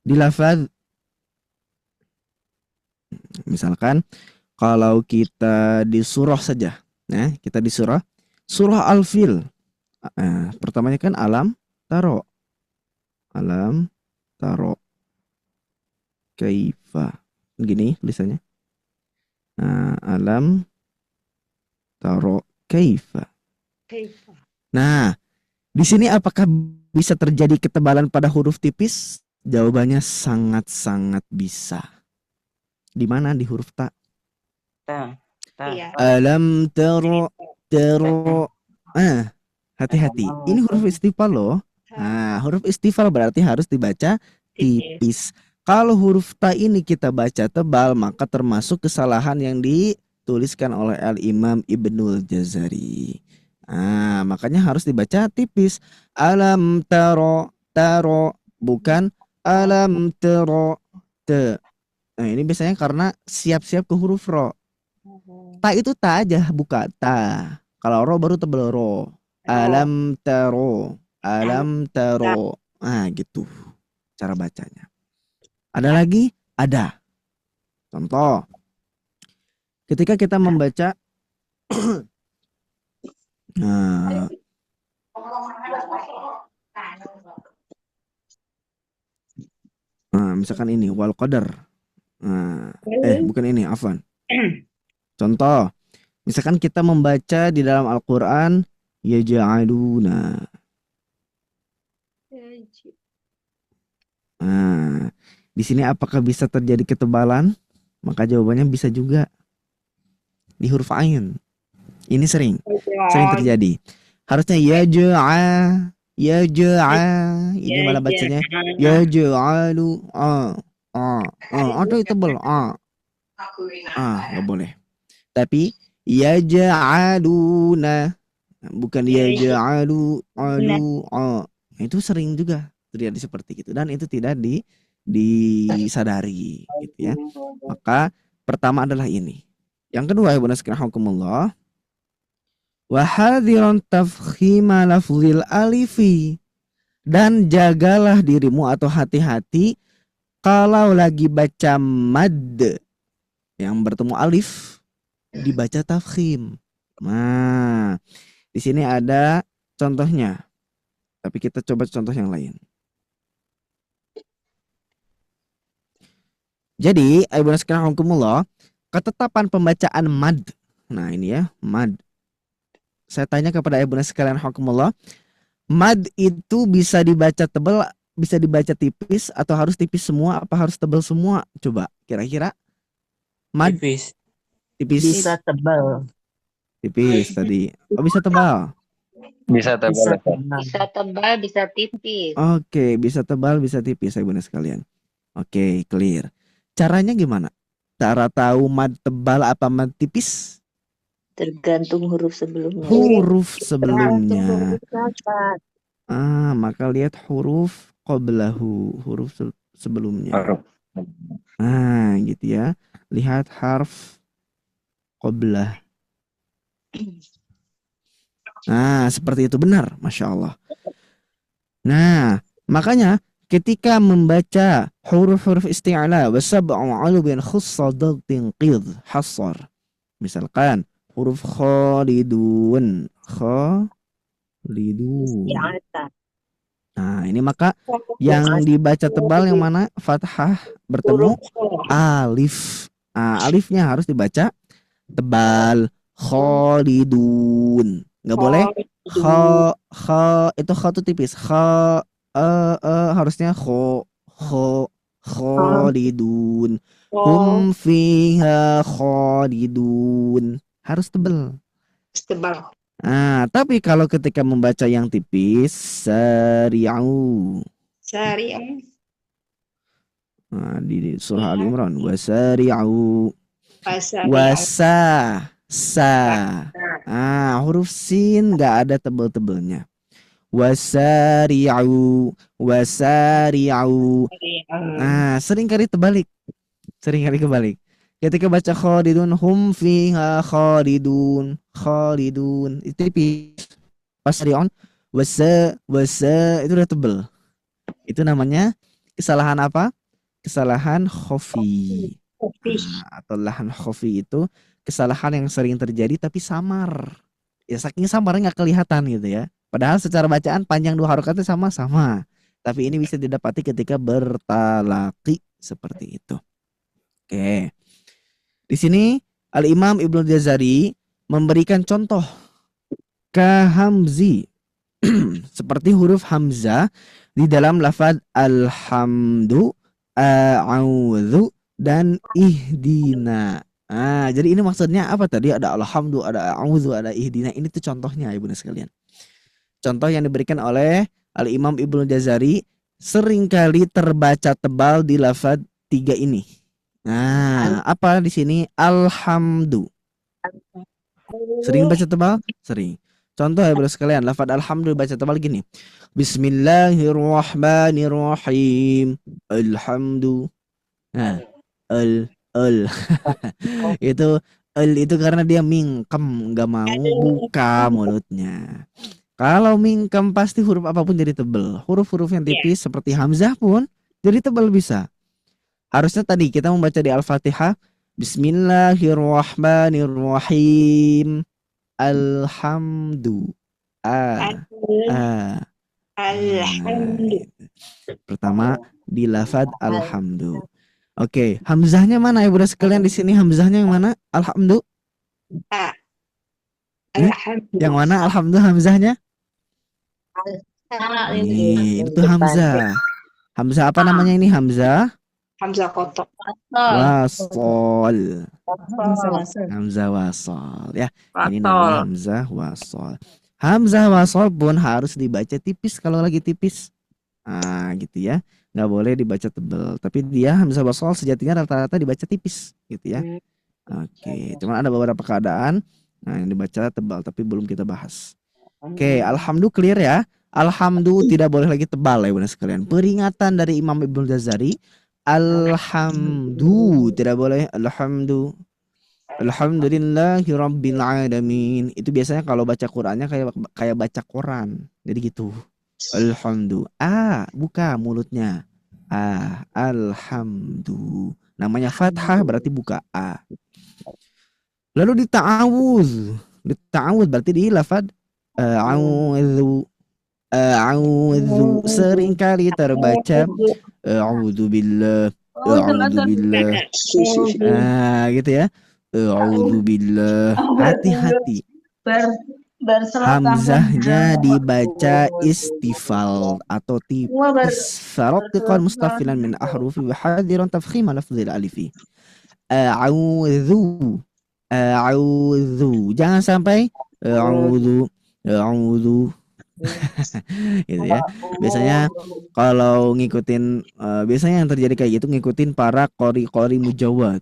di lafaz, misalkan kalau kita di surah saja, nah kita di surah Al-Fil, pertamanya kan alam taro kaifa, gini tulisannya, alam taro kaifa. Nah, di sini apakah bisa terjadi ketebalan pada huruf tipis? Jawabannya sangat-sangat bisa. Di mana? Di huruf ta. Alam taro. Hati-hati. Ini huruf istifal loh. Nah, huruf istifal berarti harus dibaca tipis. Kalau huruf ta ini kita baca tebal, maka termasuk kesalahan yang dituliskan oleh Al-Imam Ibnul Jazari. Makanya harus dibaca tipis. Alam taro, bukan alam taro te. Nah, ini biasanya karena siap-siap ke huruf ro. Ta itu ta aja, buka ta. Kalau ro baru tebel ro. Alam taro, gitu cara bacanya. Ada lagi? Ada. Contoh, ketika kita membaca misalkan ini wal qadar. Bukan ini, afwan. Contoh, misalkan kita membaca di dalam Al-Qur'an yaj'aluna. Di sini apakah bisa terjadi ketebalan? Maka jawabannya bisa juga. Di huruf ain. Ini sering terjadi. Harusnya ini malah bacanya yaj'alu. Atau tebal nggak boleh. Tapi yaj'aluna, bukan yaj'alu itu sering juga terjadi seperti itu, dan itu tidak disadari gitu ya. Maka pertama adalah ini. Yang kedua, Ibnu sekalian, wa hadiran tafkhima lafzil alifi, dan jagalah dirimu atau hati-hati kalau lagi baca mad yang bertemu alif, dibaca tafkhim. Nah, di sini ada contohnya. Tapi kita coba contoh yang lain. Jadi, Ibnu sekalian rahimakumullah, ketetapan pembacaan mad. Nah, ini ya, mad. Saya tanya kepada Ibnu sekalian rahimakumullah, mad itu bisa dibaca tebal, bisa dibaca tipis, atau harus tipis semua, apa harus tebal semua? Coba, kira-kira. Mad Tipis. tipis. Bisa tebal. Tipis tadi. Oh, bisa tebal. Bisa tebal. Bisa tebal, bisa tipis. Oke, bisa tebal, bisa tipis, Ibnu sekalian. Oke, clear. Caranya gimana? Cara tahu mad tebal apa mad tipis? Tergantung huruf sebelumnya. Huruf sebelumnya. Maka lihat huruf qablahu, huruf sebelumnya. Gitu ya. Lihat harf qablah. Seperti itu, benar, Masya Allah. Nah, makanya ketika membaca huruf-huruf isti'ala wa sab'u 'alubin khussa dadin qidh hasar. Misalkan huruf khalidun. Nah, ini maka yang dibaca tebal yang mana? Fathah bertemu alif. Alifnya harus dibaca tebal. Khalidun. Nggak boleh itu kha itu tipis. Harusnya khalidun. Hum fiha khalidun. Harus tebal. Tebal. Tapi kalau ketika membaca yang tipis, sari'u. Di surah Al-Imran, wasari'u. Huruf sin nggak ada tebel-tebelnya. Wasari'u. Sering kali kebalik. Ketika baca khalidun, hum fiha khalidun. Itu tipis. Wasari'un, wasa itu udah tebel. Itu namanya kesalahan apa? Kesalahan khafi. Atau lahan khafi itu kesalahan yang sering terjadi tapi samar. Ya saking samarnya nggak kelihatan gitu ya. Padahal secara bacaan panjang dua harokatnya sama-sama. Tapi ini bisa didapati ketika bertalaqi seperti itu. Oke. Di sini Al-Imam Ibnu Jazari memberikan contoh kahamzi seperti huruf hamzah di dalam lafaz alhamdu, a'udzu dan ihdina. Jadi ini maksudnya apa tadi? Ada alhamdu, ada a'udzu, ada ihdina. Ini tuh contohnya Ibu sekalian. Contoh yang diberikan oleh Al-Imam Ibnu Jazari seringkali terbaca tebal di lafaz 3 ini. Apa di sini? Alhamdu. Sering baca tebal? Sering. Contoh ya Ibu sekalian, lafaz alhamdu baca tebal gini. Bismillahirrahmanirrahim. Alhamdu. Itu karena dia mingkem, nggak mau buka mulutnya. Kalau mingkem pasti huruf apapun jadi tebel. Huruf-huruf yang tipis seperti hamzah pun jadi tebel bisa. Harusnya tadi kita membaca di Al-Fatihah, Bismillahirrahmanirrahim. Alhamdu. Pertama di lafaz alhamdu. Oke, hamzahnya mana Ibu sekalian di sini? Hamzahnya yang mana? Alhamdu. Yang mana alhamdu hamzahnya? Itu hamzah. Hamzah apa namanya ini? Hamzah kotok. wasol. Hamzah wasol ya. Ini namanya hamzah wasol. Hamzah wasol pun harus dibaca tipis kalau lagi tipis. Gitu ya. Nggak boleh dibaca tebal. Tapi dia hamzah wasol sejatinya rata-rata dibaca tipis gitu ya. Oke, cuman ada beberapa keadaan yang dibaca tebal tapi belum kita bahas. Oke, alhamdulillah clear ya. Alhamdulillah tidak boleh lagi tebal ya Bunda sekalian. Peringatan dari Imam Ibnu Jazari, alhamdulillah tidak boleh alhamdulillahi rabbil alamin. Itu biasanya kalau baca Qur'annya kayak baca Quran. Jadi gitu. Alhamdulillah. Buka mulutnya. Alhamdulillah. Namanya fathah berarti buka. Lalu dita'awudz berarti di lafaz a'udzu. A'udzu seringkali terbaca a'udzubillah, a'udzubillah. Gitu ya. A'udzubillah. Hati-hati. Hamzahnya dibaca istifal atau tipis. Faraqtiqan mustafilan min ahrufi wa hadiran tafkhima lafzil alifi. A'udzu. Jangan sampai a'udzu gitu ya. Biasanya kalau ngikutin biasanya yang terjadi kayak gitu ngikutin para qori mujawad.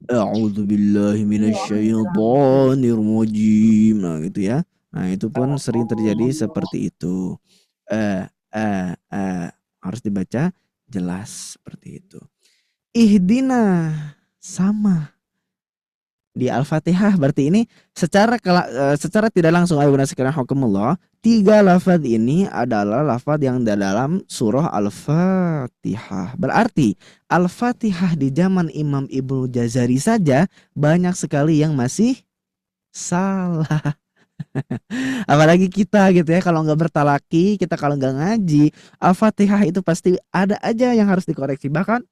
A'udzubillahi minasyaitonir rajim. Nah, gitu ya. Nah, itu pun sering terjadi seperti itu. Harus dibaca jelas seperti itu. Ihdina sama di Al-Fatihah, berarti ini secara tidak langsung ayo sekalian hukumullah, 3 lafaz ini adalah lafaz yang dalam surah Al-Fatihah. Berarti Al-Fatihah di zaman Imam Ibnu Jazari saja banyak sekali yang masih salah. Apalagi kita gitu ya, kalau nggak bertalaki, kita kalau nggak ngaji Al-Fatihah itu pasti ada aja yang harus dikoreksi. Bahkan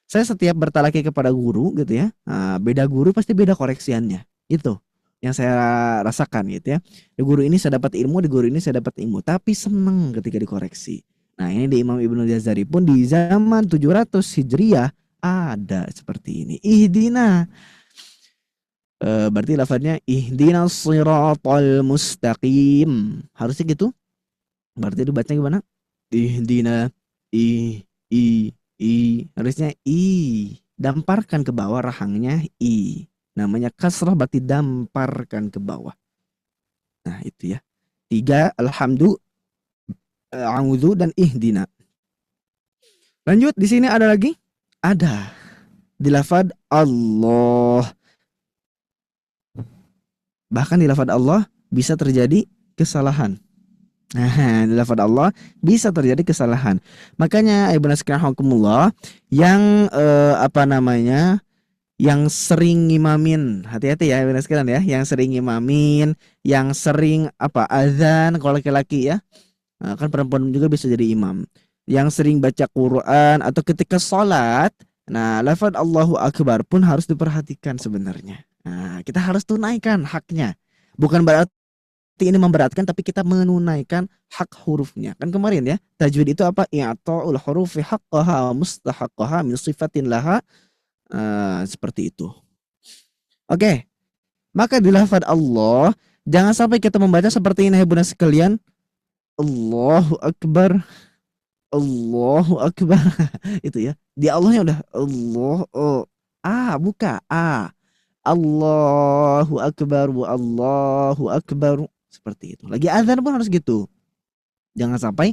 saya setiap bertalaki kepada guru gitu ya, beda guru pasti beda koreksiannya. Itu yang saya rasakan gitu ya. Di guru ini saya dapat ilmu, di guru ini saya dapat ilmu, tapi seneng ketika dikoreksi. Nah, ini di Imam Ibnu Jazari pun di zaman 700 Hijriah ada seperti ini. Ihdina. Berarti lafadznya ihdinas siratal mustaqim. Harusnya gitu. Berarti dibaca gimana? Ihdina harusnya damparkan ke bawah, rahangnya namanya kasrah berarti damparkan ke bawah. Nah, itu ya. 3 alhamdu, a'udzu dan ihdina. Lanjut, di sini ada lagi? Ada. Di lafaz Allah. Bahkan di lafaz Allah bisa terjadi kesalahan. Nah, di lafaz Allah bisa terjadi kesalahan. Makanya Ibnu Sekirahakumullah yang yang sering ngimamin, hati-hati ya Ibnu sekalian ya, yang sering ngimamin, yang sering azan kalau laki-laki ya. Nah, kan perempuan juga bisa jadi imam. Yang sering baca Quran atau ketika sholat, nah lafaz Allahu Akbar pun harus diperhatikan sebenarnya. Nah, kita harus tunaikan haknya. Bukan berarti ini memberatkan, tapi kita menunaikan hak hurufnya. Kan kemarin ya, tajwid itu apa? I'ta'ul hurufi haqqaha mustahaqqaha min sifatin laha. Seperti itu. Oke. Maka di lafaz Allah, jangan sampai kita membaca seperti ini, Bunda sekalian. Allahu Akbar. Allahu Akbar. Itu ya. Di Allahnya udah Allah. Buka. Allahu Akbar, Allahu Akbar. Seperti itu. Lagi azan pun harus gitu. Jangan sampai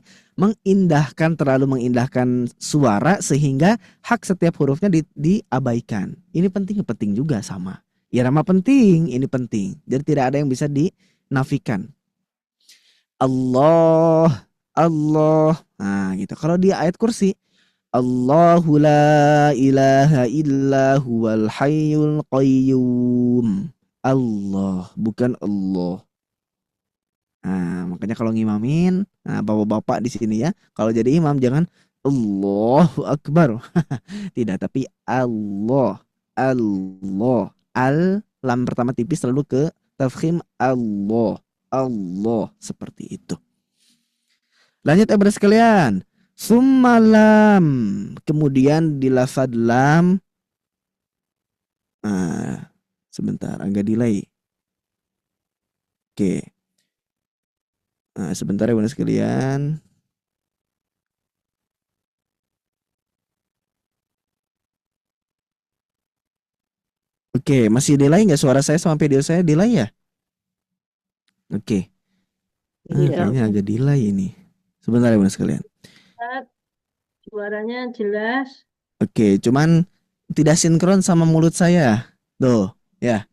terlalu mengindahkan suara sehingga hak setiap hurufnya diabaikan. Ini penting juga sama. Irama penting, ini penting. Jadi tidak ada yang bisa dinafikan. Allah. Nah, gitu. Kalau di ayat kursi, Allahu la ilaha illa huwal hayyul qayyum. Allah, bukan Allah. Nah, makanya kalau ngimamin, bapak-bapak di sini ya, kalau jadi imam jangan Allahu Akbar. Tidak, tapi Allah. Lam pertama tipis lalu ke tafkhim Allah. Seperti itu. Lanjut ya sekalian. Summa lam. Kemudian di lafaz lam. Sebentar, agak delay. Oke. Sebentar ya Bunda sekalian. Oke, masih delay nggak suara saya sama video saya delay ya? Oke. Kayaknya agak delay ini. Sebentar ya Bunda sekalian. Suaranya jelas. Oke, cuman tidak sinkron sama mulut saya. Tuh, ya.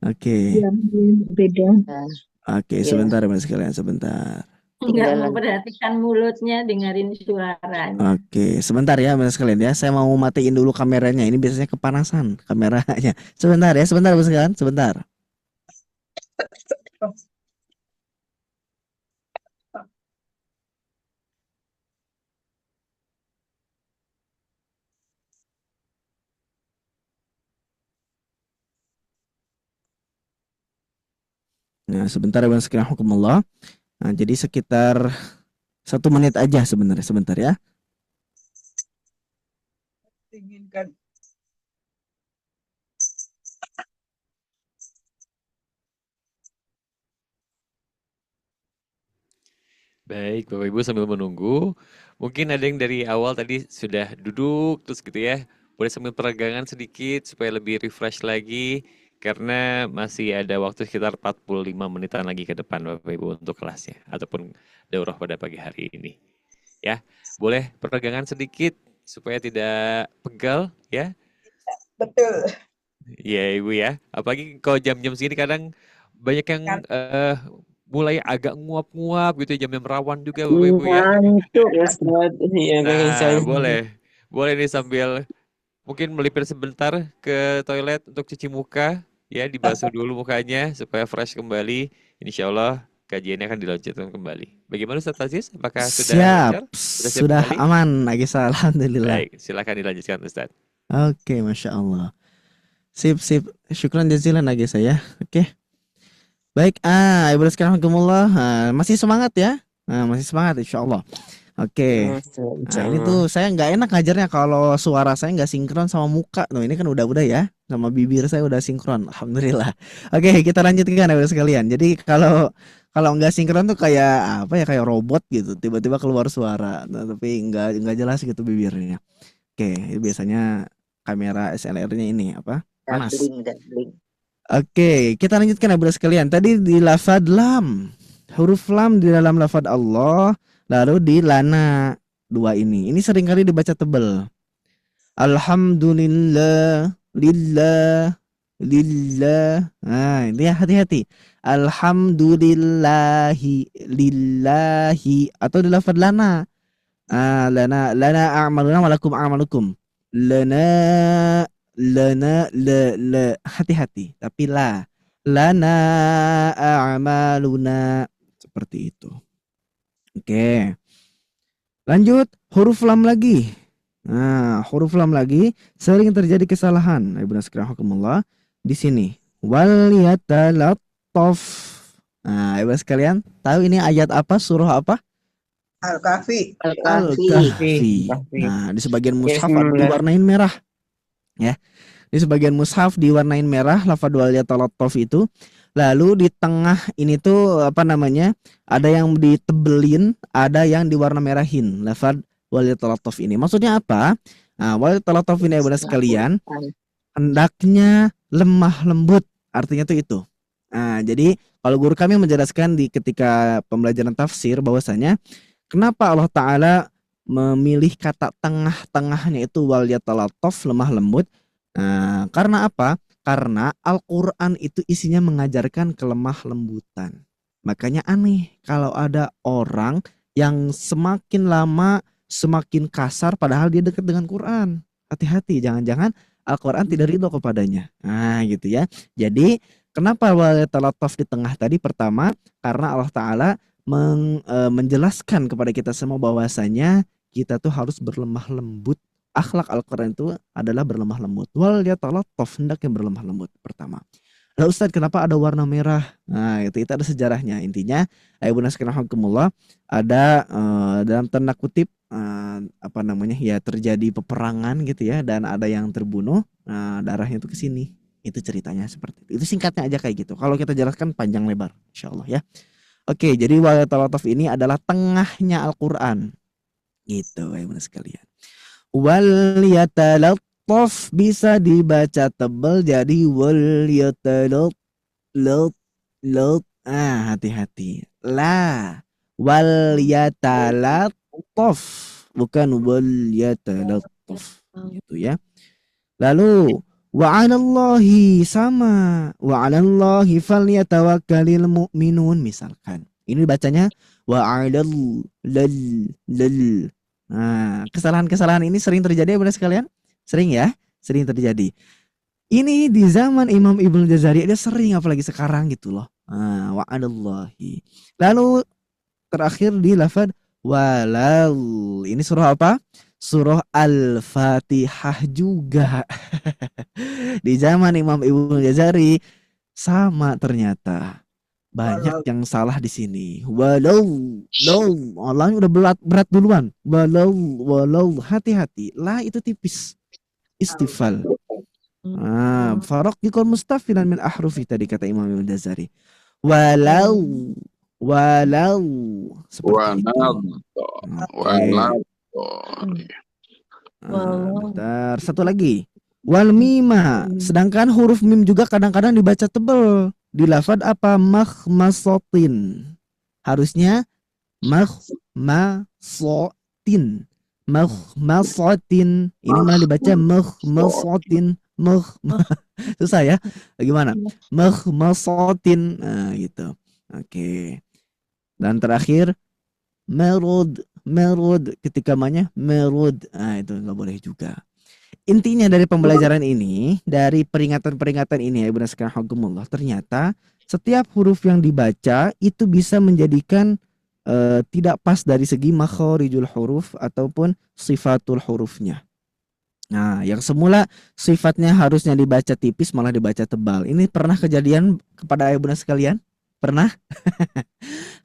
Oke. Beda. Oke, sebentar ya Bunda sekalian, sebentar. Nggak memperhatikan mulutnya, dengerin suaranya. Oke, sebentar ya Bunda sekalian ya. Saya mau matiin dulu kameranya. Ini biasanya kepanasan kameranya. Sebentar ya, sebentar Bunda sekalian, sebentar. Nah, sebentar ya Bunda sekalian, hukumullah. Nah, jadi sekitar 1 menit aja sebenarnya, sebentar ya. Baik, Bapak Ibu sambil menunggu, mungkin ada yang dari awal tadi sudah duduk terus gitu ya. Boleh sambil peregangan sedikit supaya lebih refresh lagi karena masih ada waktu sekitar 45 menitan lagi ke depan Bapak Ibu untuk kelasnya ataupun daurah pada pagi hari ini. Ya, boleh peregangan sedikit supaya tidak pegal ya. Betul. Iya Ibu ya. Apalagi kalau jam-jam segini kadang banyak yang mulai agak nguap-nguap gitu, jam-jam rawan juga Bapak Ibu ya. Ngantuk Ustaz. Iya, pengen saya. Nah, boleh nih sambil mungkin melipir sebentar ke toilet untuk cuci muka, ya dibasuh dulu mukanya supaya fresh kembali. Insya Allah kajiannya akan dilanjutkan kembali. Bagaimana Ustaz Aziz? Apakah sudah lancar? Siap, Siap sudah kembali? aman, Agisa, alhamdulillah. Baik, silakan dilanjutkan Ustaz. Oke, Masya Allah. Sip, sip. Syukran jazilan Agisa ya. Oke. Baik, Ibu sekalian alhamdulillah, masih semangat ya? Masih semangat insya Allah. Oke. Nah, ini tuh saya nggak enak ngajarnya kalau suara saya nggak sinkron sama muka. Tuh, ini kan udah ya, sama bibir saya udah sinkron. Alhamdulillah. Oke, kita lanjutkan Ibu sekalian. Jadi kalau nggak sinkron tuh kayak apa ya, kayak robot gitu. Tiba-tiba keluar suara, tapi nggak jelas gitu bibirnya. Oke, ini biasanya kamera SLR-nya ini apa? Panas. Dabling. Oke, kita lanjutkan Ibu sekalian. Tadi di lafad lam, huruf lam di dalam lafad Allah, lalu di lana, dua ini. Ini seringkali dibaca tebal. Alhamdulillah, lillah, lillah. Nah, ini ya, hati-hati. Alhamdulillahi, lillahi. Atau di lafad lana. Lana a'maluna walakum a'malukum. Lana, hati-hati, tapi lana a'maluna, seperti itu. Oke, lanjut huruf lam lagi. Nah, huruf lam lagi sering terjadi kesalahan. Ibu sekalian rahimakumullah di sini. Wal yatalattaf. Nah, Ibu sekalian tahu ini ayat apa? Surah apa? Al-Kahfi. Al-Kahfi. Nah, di sebagian mushaf diwarnain merah. Ya, di sebagian mushaf diwarnain merah lafadz wal yatalattaf itu. Lalu di tengah ini tuh apa namanya? Ada yang ditebelin, ada yang diwarna merahin lafadz wal yatalattaf ini. Maksudnya apa? Nah, wal yatalattaf ini Bunda sekalian, hendaknya lemah lembut. Artinya tuh itu. Nah, jadi kalau guru kami menjelaskan di ketika pembelajaran tafsir bahwasanya kenapa Allah Ta'ala memilih kata tengah-tengahnya itu wal yatalattaf, lemah lembut. Karena apa? Karena Al-Quran itu isinya mengajarkan kelemah lembutan. Makanya aneh kalau ada orang yang semakin lama semakin kasar padahal dia dekat dengan Quran. Hati-hati, jangan-jangan Al-Quran tidak ridho kepadanya. Nah gitu ya. Jadi kenapa wal yatalattaf di tengah tadi? Pertama, karena Allah Ta'ala menjelaskan kepada kita semua bahwasanya kita tuh harus berlemah lembut. Akhlak Al-Quran itu adalah berlemah lembut. Wal yatalattaf, hendaknya berlemah lembut pertama. Lah Ustadz, kenapa ada warna merah? Nah, itu ada sejarahnya. Intinya, Ibnu sekalian rahimakumullah, ada dalam tanda kutip apa namanya? Ya terjadi peperangan gitu ya, dan ada yang terbunuh, darahnya itu ke sini. Itu ceritanya seperti itu. Itu singkatnya aja kayak gitu. Kalau kita jelaskan panjang lebar, insyaallah ya. Oke, jadi wal yatalattaf ini adalah tengahnya Al-Qur'an. Gitu, Ibnu sekalian. Wal yatalattaf bisa dibaca tebal jadi wal yatalattaf. Hati-hati. Wal yatalattaf, bukan wal yatalattaf. Gitu ya. Lalu wa 'alallahi sama wa 'alallahi falyatawakkalul mu'minun misalkan. Ini bacanya wa 'alal lal lal. Nah, kesalahan-kesalahan ini sering terjadi ya Bunda sekalian? Sering ya? Sering terjadi. Ini di zaman Imam Ibnu Jazari ada sering, apalagi sekarang gitu loh. Wa 'alallahi. Lalu terakhir di lafaz walal. Ini surah apa? Surah Al-Fatihah juga. Di zaman Imam Ibnu Jazari sama ternyata. Banyak yang salah di sini. Walau, Allah udah berat duluan. Walau, hati-hati. Lah itu tipis. Istifal. Farok yukol mustafilan min ahrufi tadi kata Imam Ibnu Jazari. Walau seperti itu. Bentar, satu lagi. Wal mima. Sedangkan huruf mim juga kadang-kadang dibaca tebel. Di lafad apa? Makhmasotin. Harusnya makhmasotin. Makhmasotin. Ini malah dibaca makhmasotin. Susah ya? Bagaimana? Makhmasotin. Nah, gitu. Oke. Dan terakhir merud. Ketika namanya merud. Nah, itu nggak boleh juga. Intinya dari pembelajaran ini, dari peringatan-peringatan ini ya Ibnu sekalian hakumullah, ternyata setiap huruf yang dibaca itu bisa menjadikan tidak pas dari segi makharijul huruf ataupun sifatul hurufnya. Nah, yang semula sifatnya harusnya dibaca tipis malah dibaca tebal. Ini pernah kejadian kepada Ibnu sekalian? Pernah?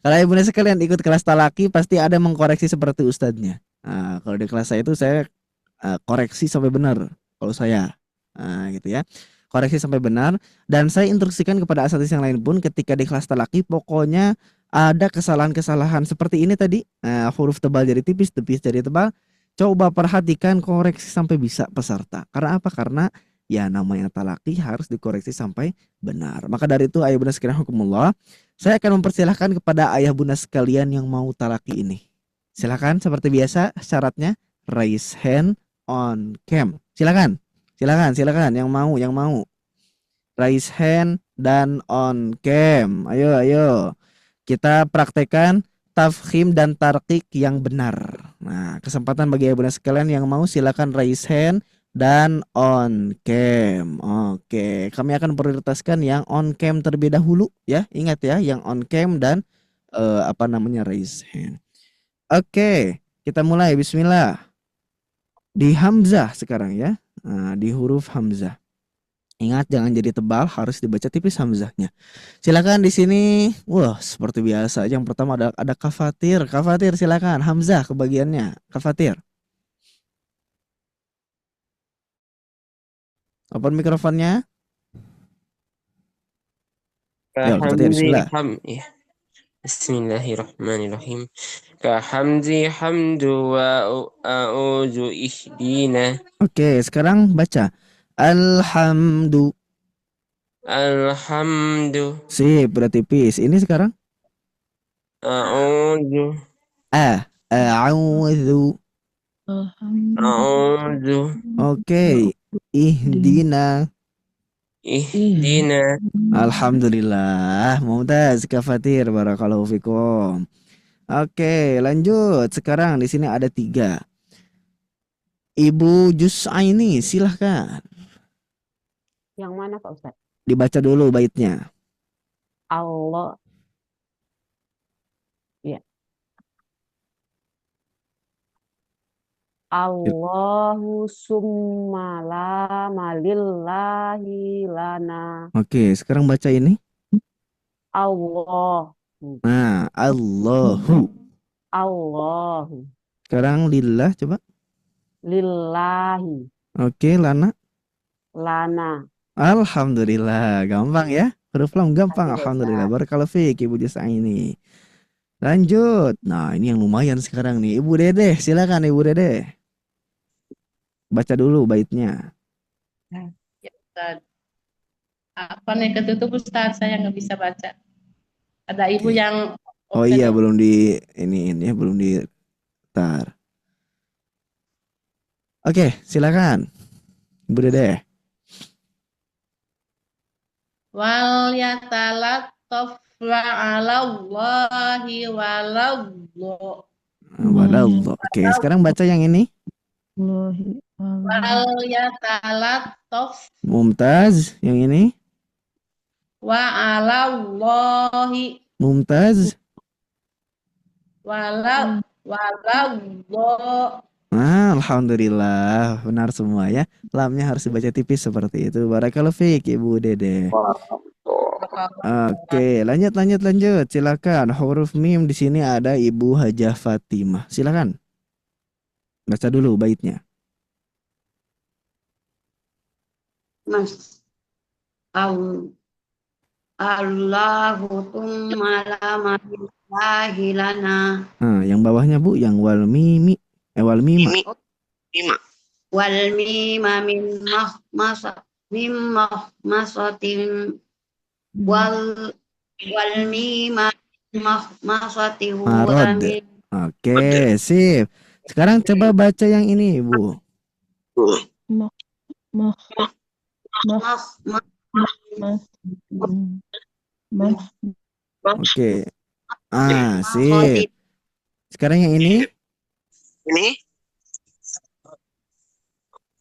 Kalau Ibnu sekalian ikut kelas talaki pasti ada mengkoreksi seperti ustadznya. Nah, kalau di kelas saya itu saya koreksi sampai benar kalau saya. Nah, gitu ya. Koreksi sampai benar dan saya instruksikan kepada asatidz yang lain pun ketika di kelas talaki pokoknya ada kesalahan-kesalahan seperti ini tadi. Huruf tebal jadi tipis jadi tebal. Coba perhatikan, koreksi sampai bisa peserta. Karena apa? Karena ya namanya talaki harus dikoreksi sampai benar. Maka dari itu ayah bunda sekalian hukumullah, saya akan mempersilahkan kepada ayah bunda sekalian yang mau talaki ini. Silakan seperti biasa syaratnya raise hand on cam. Silakan yang mau. Raise hand dan on cam. Ayo. Kita praktekkan tafkhim dan tarqiq yang benar. Nah, kesempatan bagi ayah bunda sekalian yang mau silakan raise hand dan on cam. Oke, kami akan prioritaskan yang on cam terlebih dahulu ya. Ingat ya, yang on cam dan raise hand. Oke, kita mulai. Bismillah. Di hamzah sekarang ya. Nah, di huruf hamzah. Ingat jangan jadi tebal, harus dibaca tipis hamzahnya. Silakan di sini. Wah, seperti biasa. Yang pertama ada kafatir. Kafatir silakan. Hamzah kebagiannya. Kafatir. Open mikrofonnya. Ya, kafatir bismillah. Bismillahirrahmanirrahim. Ka hamzi hamdu wa a'udzu ihdina. Oke, sekarang baca. Alhamdu. Sip, berarti tipis. Ini sekarang? A'udzu. A'udzu. Oke. Ihdina. Alhamdulillah. Mumtaz kafatir. Barakallahu fikum. Oke, lanjut. Sekarang di sini ada 3. Ibu Jus'aini, silahkan. Yang mana Pak Ustadz? Dibaca dulu baitnya. Allah. Ya. Allahu summa lama lillahi lana. Oke, sekarang baca ini. Allah. Nah, Allahu. Sekarang lillah coba. Lillahi. Oke, lana. Alhamdulillah, gampang ya. Huruf lam gampang. Alhamdulillah. Barakallahu fiik Ibu Jus'aini. Lanjut. Nah, ini yang lumayan sekarang nih. Ibu Dede, silakan Ibu Dede. Baca dulu baitnya. Ya, Ustaz. Apa nih ketutup Ustaz? Saya nggak bisa baca. Ada ibu yang. Oh iya, belum di ini ya, belum di tar. Oke, silakan Ibu Dede. Wal yatalattaf wa 'alallahi waladhdallin. Walallah. Oke, sekarang baca yang ini. Wal yatalattaf Mumtaz. Yang ini. wa 'alallahi Mumtaz. waladhdallin. Alhamdulillah, benar semua ya. Lamnya harus dibaca tipis seperti itu. Barakallahu fiik Ibu Dede. Oke, lanjut. Silakan. Huruf mim di sini ada Ibu Hajah Fatimah. Silakan. Baca dulu baitnya. Mas Allahu tumma lana Yang bawahnya Bu, yang wal mimi, wal mima. wal mima min mahmasatin wal mima mahmasatin Marod. Oke, sip. Sekarang coba baca yang ini, Bu. Oke. Sip. Sekarang yang ini.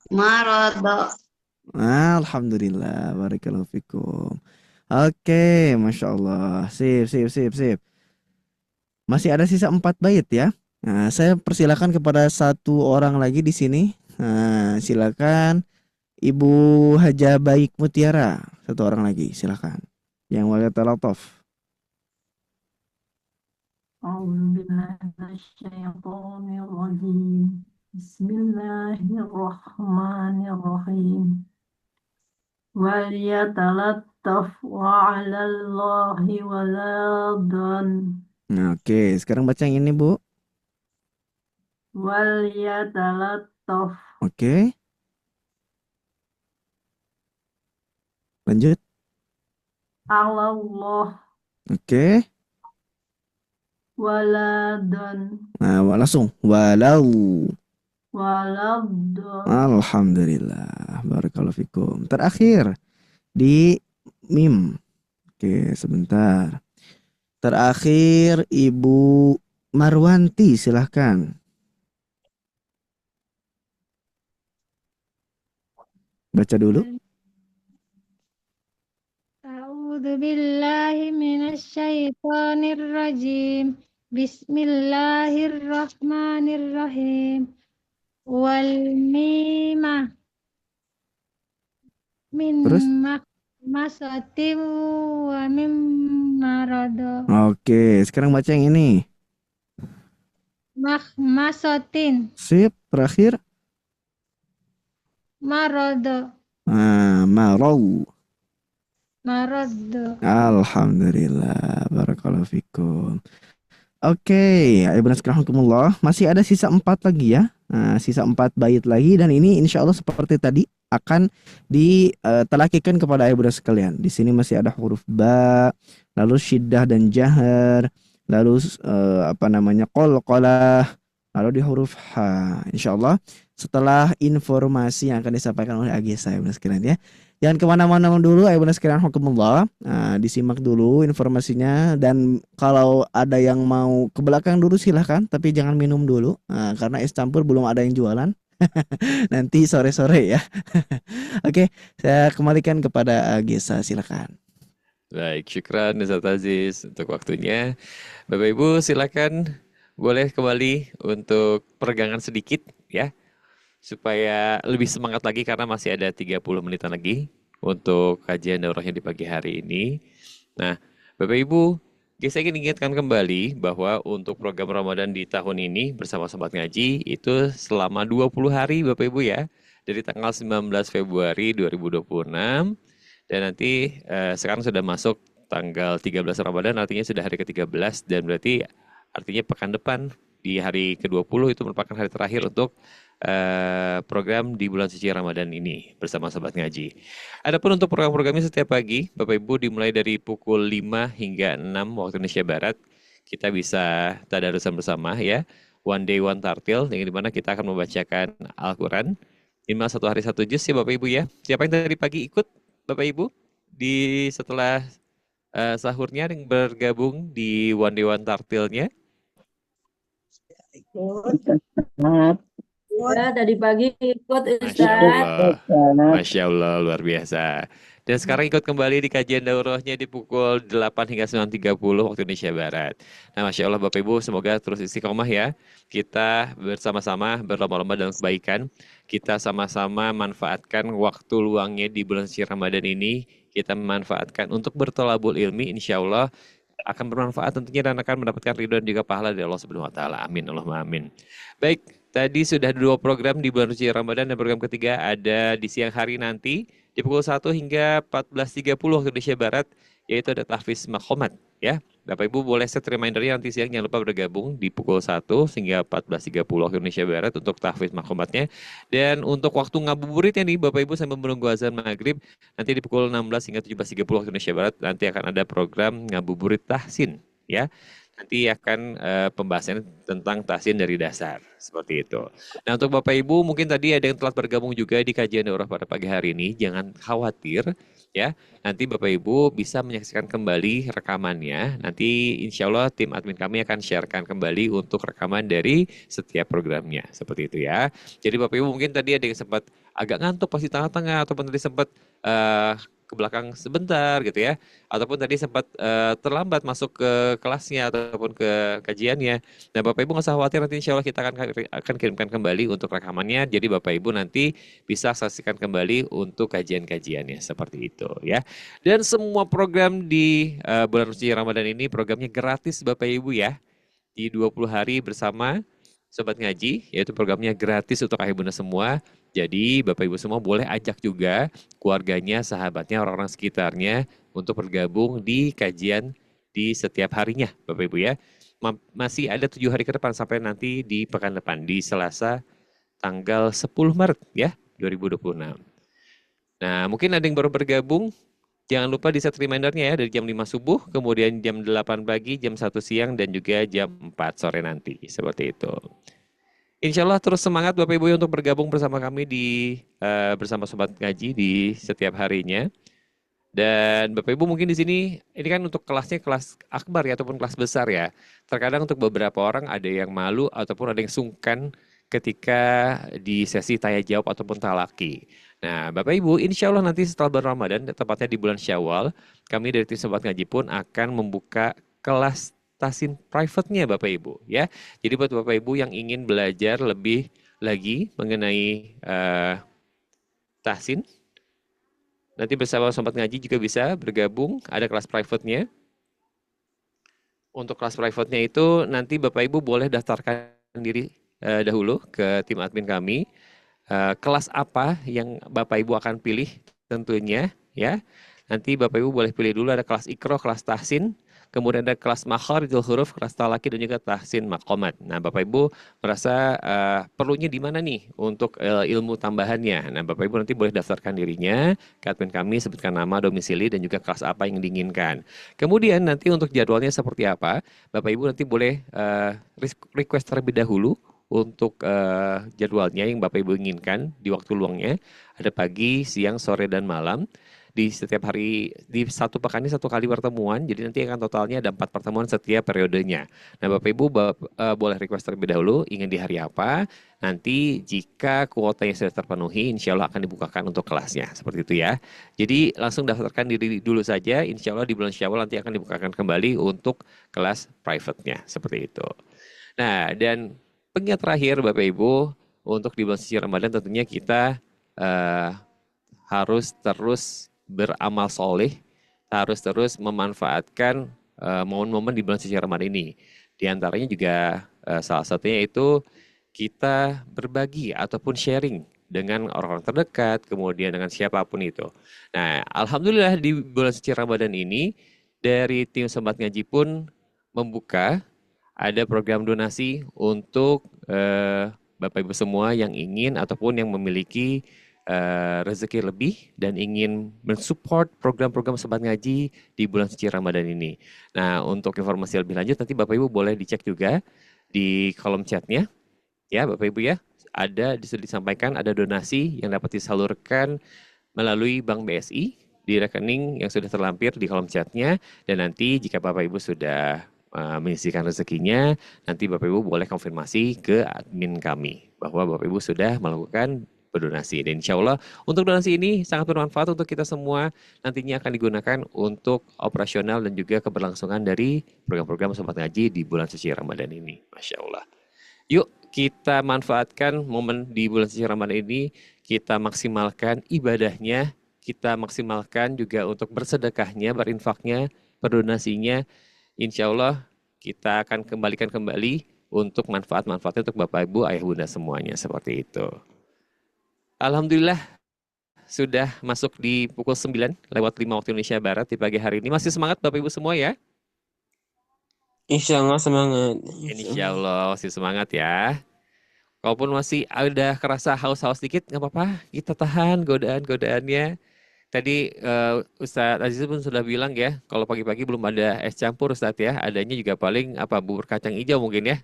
Marada. Alhamdulillah, barakallahu fikum. Oke, masya Allah. Sip. Masih ada sisa 4 bait ya. Nah, saya persilakan kepada satu orang lagi di sini. Nah, silakan Ibu Hajah Baik Mutiara. Satu orang lagi, silakan. Yang waliyatalataf. A'udzubillahiminasyaitonirrajim. Bismillahirrahmanirrahim. Waliyatalattaf wa 'alallahi waladhan. Nah, oke, sekarang baca yang ini, Bu. Waliyatalattaf. Oke. Lanjut. 'Alallah Oke. waladhan. Nah, langsung. Walau. Waladhan. Alhamdulillah. Barakallahu fikum. Terakhir di mim. Oke, sebentar. Terakhir Ibu Marwanti, silahkan. Baca dulu. A'udzu billahi minasyaitonir rajim. Bismillahirrahmanirrahim. Wal mimah min Terus? masatim wa mim marada. Oke, sekarang baca yang ini. Masatin Sip, terakhir. marada. Marau. Marada. Alhamdulillah, barakallahu fikum. Oke, Ibu Nasrahumullah, masih ada sisa 4 lagi ya. Nah, sisa 4 bait lagi, dan ini insya Allah seperti tadi akan ditelakikan kepada Ibu sekalian. Di sini masih ada huruf ba, lalu syiddah dan jahar, lalu qalqalah, lalu di huruf ha. Insya Allah setelah informasi yang akan disampaikan oleh Agesa Ibu sekalian ya. Jangan kemana-mana dulu Ibu sekalian hukumullah. Nah, disimak dulu informasinya, dan kalau ada yang mau ke belakang dulu silahkan, tapi jangan minum dulu karena es campur belum ada yang jualan. Nanti sore-sore ya. Oke, saya kembalikan kepada Agesa, silakan. Baik, syukran Ustaz Aziz untuk waktunya. Bapak Ibu silakan boleh kembali untuk peregangan sedikit ya, supaya lebih semangat lagi karena masih ada 30 menitan lagi untuk kajian daurahnya di pagi hari ini. Nah, Bapak Ibu, saya ingin ingatkan kembali bahwa untuk program Ramadan di tahun ini bersama Sobat Ngaji itu selama 20 hari Bapak Ibu ya, dari tanggal 19 Februari 2026 dan nanti sekarang sudah masuk tanggal 13 Ramadan, artinya sudah hari ke-13, dan berarti artinya pekan depan di hari ke-20 itu merupakan hari terakhir untuk program di bulan suci Ramadan ini bersama Sobat Ngaji. Adapun untuk program-programnya setiap pagi, Bapak Ibu, dimulai dari pukul 5 hingga 6 waktu Indonesia Barat, kita bisa tadarusan bersama ya, One Day One Tartil, yang dimana kita akan membacakan Al-Quran minimal 1 hari 1 juz ya Bapak Ibu ya. Siapa yang tadi pagi ikut Bapak Ibu di setelah sahurnya yang bergabung di One Day One Tartilnya? Ya, dari pagi ikut Masya Ustaz. Allah, Masya Allah, luar biasa. Dan sekarang ikut kembali di kajian daurahnya di pukul 8 hingga 9.30 waktu Indonesia Barat. Nah, Masya Allah Bapak Ibu, semoga terus istiqomah ya. Kita bersama-sama berlomba-lomba dalam kebaikan. Kita sama-sama manfaatkan waktu luangnya di bulan suci Ramadan ini. Kita memanfaatkan untuk bertolabul ilmi, insya Allah akan bermanfaat tentunya dan akan mendapatkan ridho dan juga pahala dari Allah Subhanahu wa taala. Amin Allahumma amin. Baik, tadi sudah 2 program di bulan suci Ramadan dan program ketiga ada di siang hari nanti di pukul 1 hingga 14.30 waktu Indonesia Barat, yaitu ada tahfiz makhomat ya. Bapak Ibu boleh set remindernya nanti siang, jangan lupa bergabung di pukul 1 hingga 14.30 waktu Indonesia Barat untuk tahfiz makhomatnya. Dan untuk waktu ngabuburitnya nih Bapak Ibu sambil menunggu azan maghrib, nanti di pukul 16 hingga 17.30 waktu Indonesia Barat nanti akan ada program ngabuburit tahsin ya. Nanti akan pembahasan tentang tahsin dari dasar, seperti itu. Nah untuk Bapak Ibu mungkin tadi ada yang telah bergabung juga di kajian daurah pada pagi hari ini, jangan khawatir ya. Nanti Bapak Ibu bisa menyaksikan kembali rekamannya. Nanti insya Allah tim admin kami akan sharekan kembali untuk rekaman dari setiap programnya, seperti itu ya. Jadi Bapak Ibu mungkin tadi ada yang sempat agak ngantuk pas di tengah-tengah, ataupun tadi sempat ke belakang sebentar gitu ya, ataupun tadi sempat terlambat masuk ke kelasnya ataupun ke kajiannya. Nah Bapak Ibu nggak usah khawatir, nanti insya Allah kita akan kirimkan kembali untuk rekamannya, jadi Bapak Ibu nanti bisa saksikan kembali untuk kajian-kajiannya, seperti itu ya. Dan semua program di bulan suci Ramadan ini programnya gratis Bapak Ibu ya, di 20 hari bersama Sobat Ngaji, yaitu programnya gratis untuk ayah bunda semua. Jadi Bapak Ibu semua boleh ajak juga keluarganya, sahabatnya, orang-orang sekitarnya untuk bergabung di kajian di setiap harinya Bapak Ibu ya. Masih ada 7 hari ke depan sampai nanti di pekan depan, di Selasa tanggal 10 Maret ya 2026. Nah mungkin ada yang baru bergabung, jangan lupa di set remindernya ya, dari jam 5 subuh, kemudian jam 8 pagi, jam 1 siang, dan juga jam 4 sore nanti, seperti itu. Insya Allah terus semangat Bapak Ibu untuk bergabung bersama kami di bersama Sobat Ngaji di setiap harinya. Dan Bapak Ibu mungkin di sini, ini kan untuk kelasnya kelas akbar ya, ataupun kelas besar ya. Terkadang untuk beberapa orang ada yang malu ataupun ada yang sungkan ketika di sesi tanya jawab ataupun talaki. Nah Bapak Ibu insya Allah nanti setelah bulan Ramadan, tepatnya di bulan Syawal, kami dari tim Sobat Ngaji pun akan membuka kelas tahsin private-nya Bapak Ibu ya. Jadi buat Bapak Ibu yang ingin belajar lebih lagi mengenai tahsin, nanti bersama Sobat Ngaji juga bisa bergabung, ada kelas private-nya. Untuk kelas private-nya itu nanti Bapak Ibu boleh daftarkan diri dahulu ke tim admin kami. Kelas apa yang Bapak Ibu akan pilih tentunya ya. Nanti Bapak Ibu boleh pilih dulu, ada kelas Iqra, kelas tahsin, kemudian ada kelas makharijul huruf, kelas talaki, dan juga tahsin maqamat. Nah Bapak Ibu merasa perlunya di mana nih untuk ilmu tambahannya. Nah Bapak Ibu nanti boleh daftarkan dirinya ke admin kami, sebutkan nama, domisili, dan juga kelas apa yang diinginkan. Kemudian nanti untuk jadwalnya seperti apa, Bapak Ibu nanti boleh request terlebih dahulu untuk jadwalnya yang Bapak Ibu inginkan di waktu luangnya. Ada pagi, siang, sore, dan malam. Di setiap hari, di satu pekan ini 1 kali pertemuan, jadi nanti akan totalnya ada 4 pertemuan setiap periodenya. Nah Bapak Ibu boleh request terlebih dahulu, ingin di hari apa, nanti jika kuotanya sudah terpenuhi, insya Allah akan dibukakan untuk kelasnya, seperti itu ya. Jadi langsung daftarkan diri dulu saja, insya Allah di bulan Syawal nanti akan dibukakan kembali untuk kelas private-nya, seperti itu. Nah dan pengingat terakhir Bapak Ibu, untuk di bulan suci Ramadan tentunya kita harus terus beramal soleh, harus terus memanfaatkan momen-momen di bulan suci Ramadan ini. Di antaranya juga salah satunya itu kita berbagi ataupun sharing dengan orang-orang terdekat, kemudian dengan siapapun itu. Nah, alhamdulillah di bulan suci Ramadan ini dari tim Sobat Ngaji pun membuka ada program donasi untuk Bapak Ibu semua yang ingin ataupun yang memiliki rezeki lebih dan ingin mensupport program-program Sobat Ngaji di bulan suci Ramadan ini. Nah, untuk informasi lebih lanjut nanti Bapak Ibu boleh dicek juga di kolom chatnya. Ya, Bapak Ibu ya, ada disampaikan ada donasi yang dapat disalurkan melalui Bank BSI di rekening yang sudah terlampir di kolom chatnya. Dan nanti jika Bapak Ibu sudah menyisihkan rezekinya, nanti Bapak Ibu boleh konfirmasi ke admin kami bahwa Bapak Ibu sudah melakukan berdonasi. Dan insya Allah untuk donasi ini sangat bermanfaat untuk kita semua. Nantinya akan digunakan untuk operasional dan juga keberlangsungan dari program-program Sobat Ngaji di bulan suci Ramadan ini. Masya Allah. Yuk kita manfaatkan momen di bulan suci Ramadan ini. Kita maksimalkan ibadahnya. Kita maksimalkan juga untuk bersedekahnya, berinfaknya, berdonasinya. Insya Allah kita akan kembalikan kembali untuk manfaat-manfaatnya untuk Bapak Ibu, Ayah Bunda semuanya seperti itu. Alhamdulillah sudah masuk di pukul 9 lewat 5 waktu Indonesia Barat di pagi hari ini. Masih semangat Bapak Ibu semua ya? Insya Allah semangat. Insya Allah masih semangat ya. Kalaupun masih ada kerasa haus-haus dikit, nggak apa-apa. Kita tahan godaan-godaannya. Tadi Ustadz Aziz pun sudah bilang ya, kalau pagi-pagi belum ada es campur Ustadz ya, adanya juga paling bubur kacang hijau mungkin ya.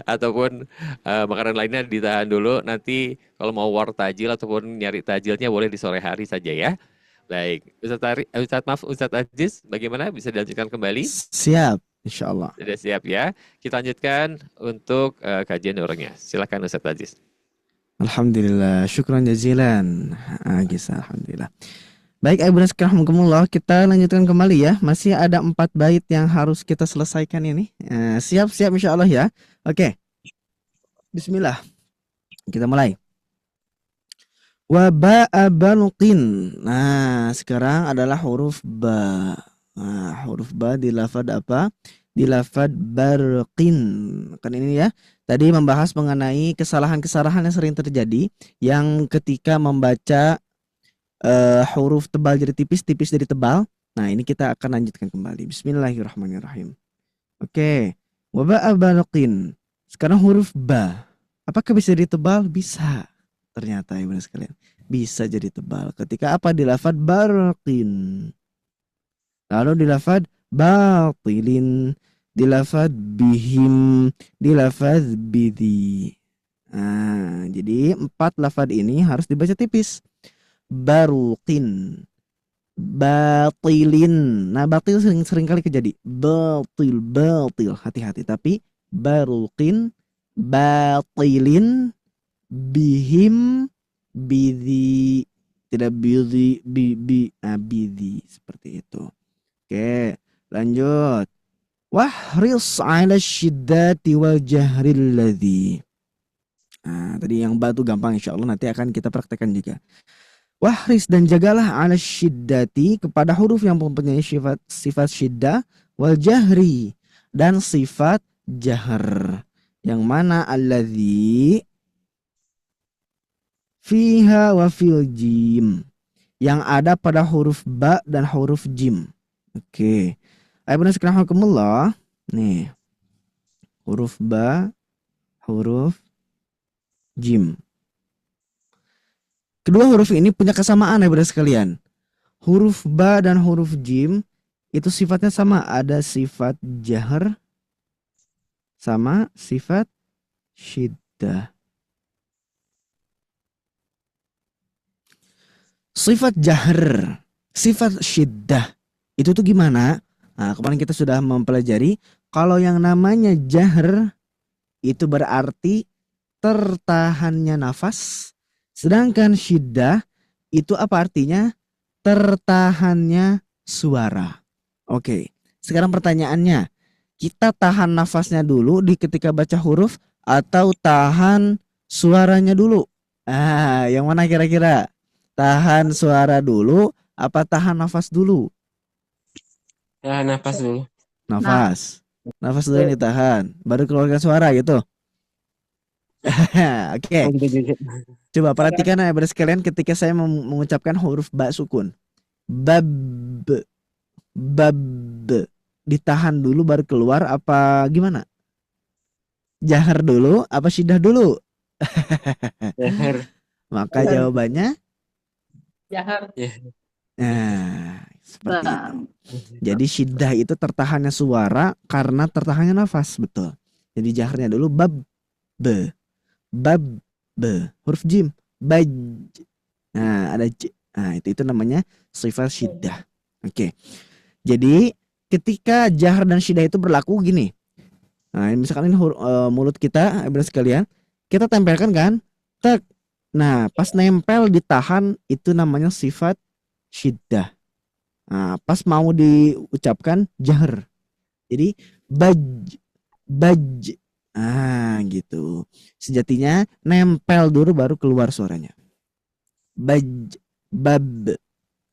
Ataupun makanan lainnya ditahan dulu, nanti kalau mau war tajil ataupun nyari tajilnya boleh di sore hari saja ya. Baik, Ustadz Aziz, bagaimana bisa dilanjutkan kembali? Siap, insya Allah. Sudah siap ya. Kita lanjutkan untuk kajian orangnya. Silakan Ustadz Aziz. Alhamdulillah, syukran jazilan. Alhamdulillah. Baik, Ibu dan Rahmatullah, kita lanjutkan kembali ya. Masih ada 4 bait yang harus kita selesaikan ini. Siap-siap insya Allah ya. Oke. Bismillah. Kita mulai. Wa ba'a banuqin. Nah, sekarang adalah huruf ba. Nah, huruf ba di lafad apa? Di lafad barqin. Kan ini ya. Tadi membahas mengenai kesalahan-kesalahan yang sering terjadi yang ketika membaca huruf tebal jadi tipis, tipis jadi tebal. Nah, ini kita akan lanjutkan kembali. Bismillahirrahmanirrahim. Oke. Wa ba'a banuqin. Sekarang huruf ba. Apakah bisa jadi tebal? Bisa. Ternyata Ibu sekalian, bisa jadi tebal. Ketika apa? Di lafad barqin. Lalu di lafad batilin, di lafad bihim, di lafad bidhi. Nah, jadi 4 lafad ini harus dibaca tipis. Baruqin, batilin. Nah, batil sering kali kejadi. Batil. Hati-hati. Tapi baruqin, batilin, bihim, bidhi. Tidak bidhi, bidhi. Seperti itu. Oke, lanjut. Wahris 'ala syiddati wal jahril ladzi. Nah, tadi yang batu gampang insyaallah nanti akan kita praktekkan juga. Wahris dan jagalah 'ala syiddati kepada huruf yang mempunyai sifat syiddah wal jahri dan sifat jahr. Yang mana alladzi fiha wa fil jim. Yang ada pada huruf ba dan huruf jim. Oke. Ayo sekalian, nih huruf ba, huruf jim. Kedua huruf ini punya kesamaan ya sekalian. Huruf ba dan huruf jim itu sifatnya sama, ada sifat jahr sama sifat syiddah. Sifat jahr, sifat syiddah itu tuh gimana? Nah, kemarin kita sudah mempelajari kalau yang namanya jahr itu berarti tertahannya nafas, sedangkan syiddah itu apa artinya? Tertahannya suara. Oke, sekarang pertanyaannya, kita tahan nafasnya dulu di ketika baca huruf atau tahan suaranya dulu? Yang mana kira-kira? Tahan suara dulu apa tahan nafas dulu? Tahan nafas dulu. Nafas dulu yang ditahan, baru keluarkan suara gitu. Oke. Coba perhatikan ya sekalian ketika saya mengucapkan huruf ba sukun. Bab. Ditahan dulu baru keluar apa gimana? Jahar dulu apa syiddah dulu? Jahar. Maka jawabannya Jahar. nah, seperti itu. Jadi syiddah itu tertahannya suara karena tertahannya nafas, betul. Jadi jaharnya dulu bab. Huruf jim baj. Nah, ada j. Nah, itu namanya sifat syiddah. Oke. Jadi ketika jahar dan syiddah itu berlaku gini. Nah, misalkan ini mulut kita, ibu sekalian, kita tempelkan kan? Tek. Nah, pas nempel ditahan itu namanya sifat syiddah. Nah, pas mau diucapkan jahar. Jadi baj. Ah, gitu. Sejatinya nempel dulu baru keluar suaranya. Bab.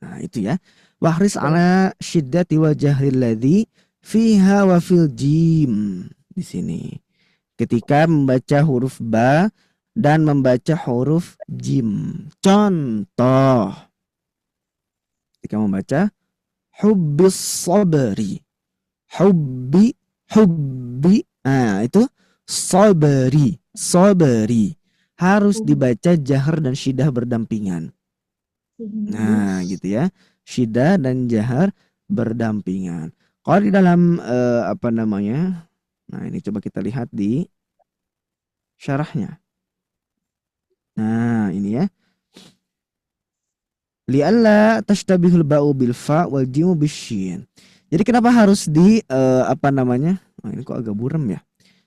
Nah, itu ya. Wahris ala syiddati wa jahril ladzi fiha wa fil jim. Di sini. Ketika membaca huruf ba dan membaca huruf jim. Contoh. Ketika membaca hubbis sabri. Hubbi. Nah, itu sabri. Harus dibaca jahar dan syiddah berdampingan. Nah, gitu ya. Syiddah dan jahar berdampingan. Kalau di dalam apa namanya? Nah, ini coba kita lihat di syarahnya. Nah, ini ya. Li'alla tashtabihul ba'u bil fa wal jimu bisyin. Jadi kenapa harus di apa namanya? Oh, ini kok agak buram ya.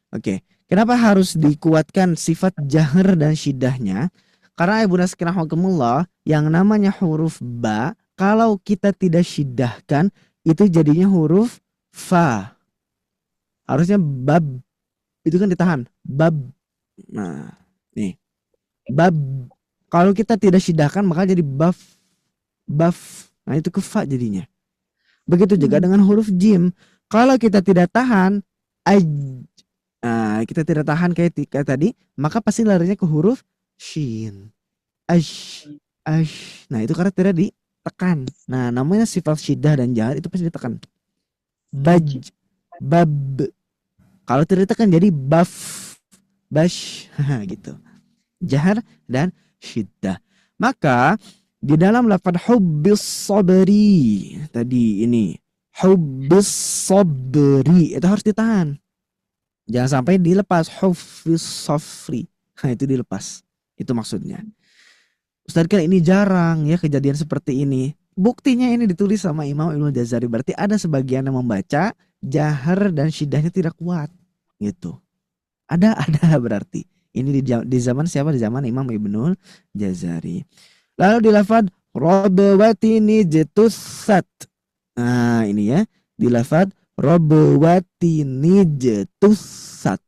Oke. Kenapa harus dikuatkan sifat jahar dan syiddahnya? Karena Ibu Naskinahwakumullah, yang namanya huruf ba, kalau kita tidak syiddahkan, itu jadinya huruf fa. Harusnya bab. Itu kan ditahan. Bab. Nah, nih. Bab. Kalau kita tidak syiddahkan, maka jadi baf. Baf. Nah, itu ke fa jadinya. Begitu juga dengan huruf jim. Kalau kita tidak tahan, kita tidak tahan kayak tadi, maka pasti larinya ke huruf shin. Ash. Nah, itu karena tidak ditekan. Nah, namanya sifat syiddah dan jahar itu pasti ditekan. Bab. Kalau tidak ditekan jadi baf. Bash. Gitu. Jahar dan syiddah. Maka di dalam lafaz hubbis sabri tadi ini, hubbis sabri itu harus ditahan. Jangan sampai dilepas. Hufiz safri. Nah, itu dilepas. Itu maksudnya. Ustaz kan ini jarang ya kejadian seperti ini. Buktinya ini ditulis sama Imam Ibnu Jazari. Berarti ada sebagian yang membaca jahar dan syiddahnya tidak kuat. Gitu. Ada berarti. Ini di zaman siapa? Di zaman Imam Ibnu Jazari. Lalu di lafaz rabawati nijtusat. Nah, ini ya. Di lafaz rabawati nijtusat.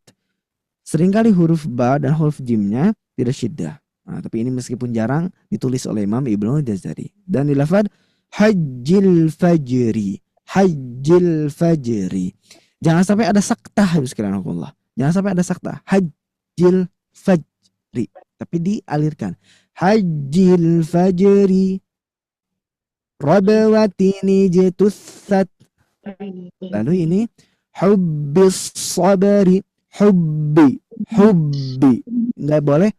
Seringkali huruf ba dan huruf jimnya tidak syiddah. Nah, tapi ini meskipun jarang ditulis oleh Imam Ibnu Jazari. Dan di lafaz hajjil fajri. Jangan sampai ada saktah sekalian Allah. Jangan sampai ada saktah. Hajjil fajri. Tapi dialirkan. Hajjil fajri. Rabawati nijtusat. Lalu ini hubbis sabari. Hubbi. Enggak boleh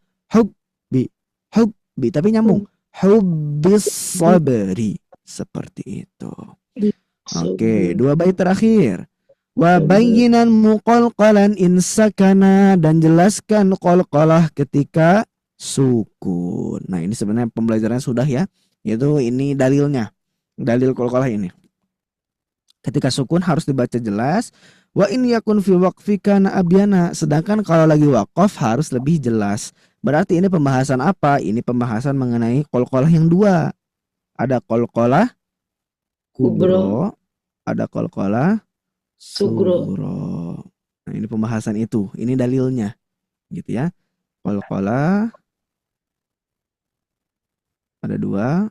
hubbi, tapi nyambung. Hubbis sabari. Seperti itu. Oke, 2 bait terakhir. Wa bayyinan muqalqalan insakana, dan jelaskan qalqalah ketika sukun. Nah, ini sebenarnya pembelajarannya sudah ya. Yaitu ini dalilnya. Dalil qalqalah ini. Ketika sukun harus dibaca jelas. Wa in yakun fi waqfi kana abyana, sedangkan kalau lagi waqaf harus lebih jelas. Berarti ini pembahasan apa? Ini pembahasan mengenai qalqalah yang 2. Ada qalqalah kubro, ada qalqalah sugro. Nah, ini pembahasan itu. Ini dalilnya. Gitu ya. Qalqalah ada 2.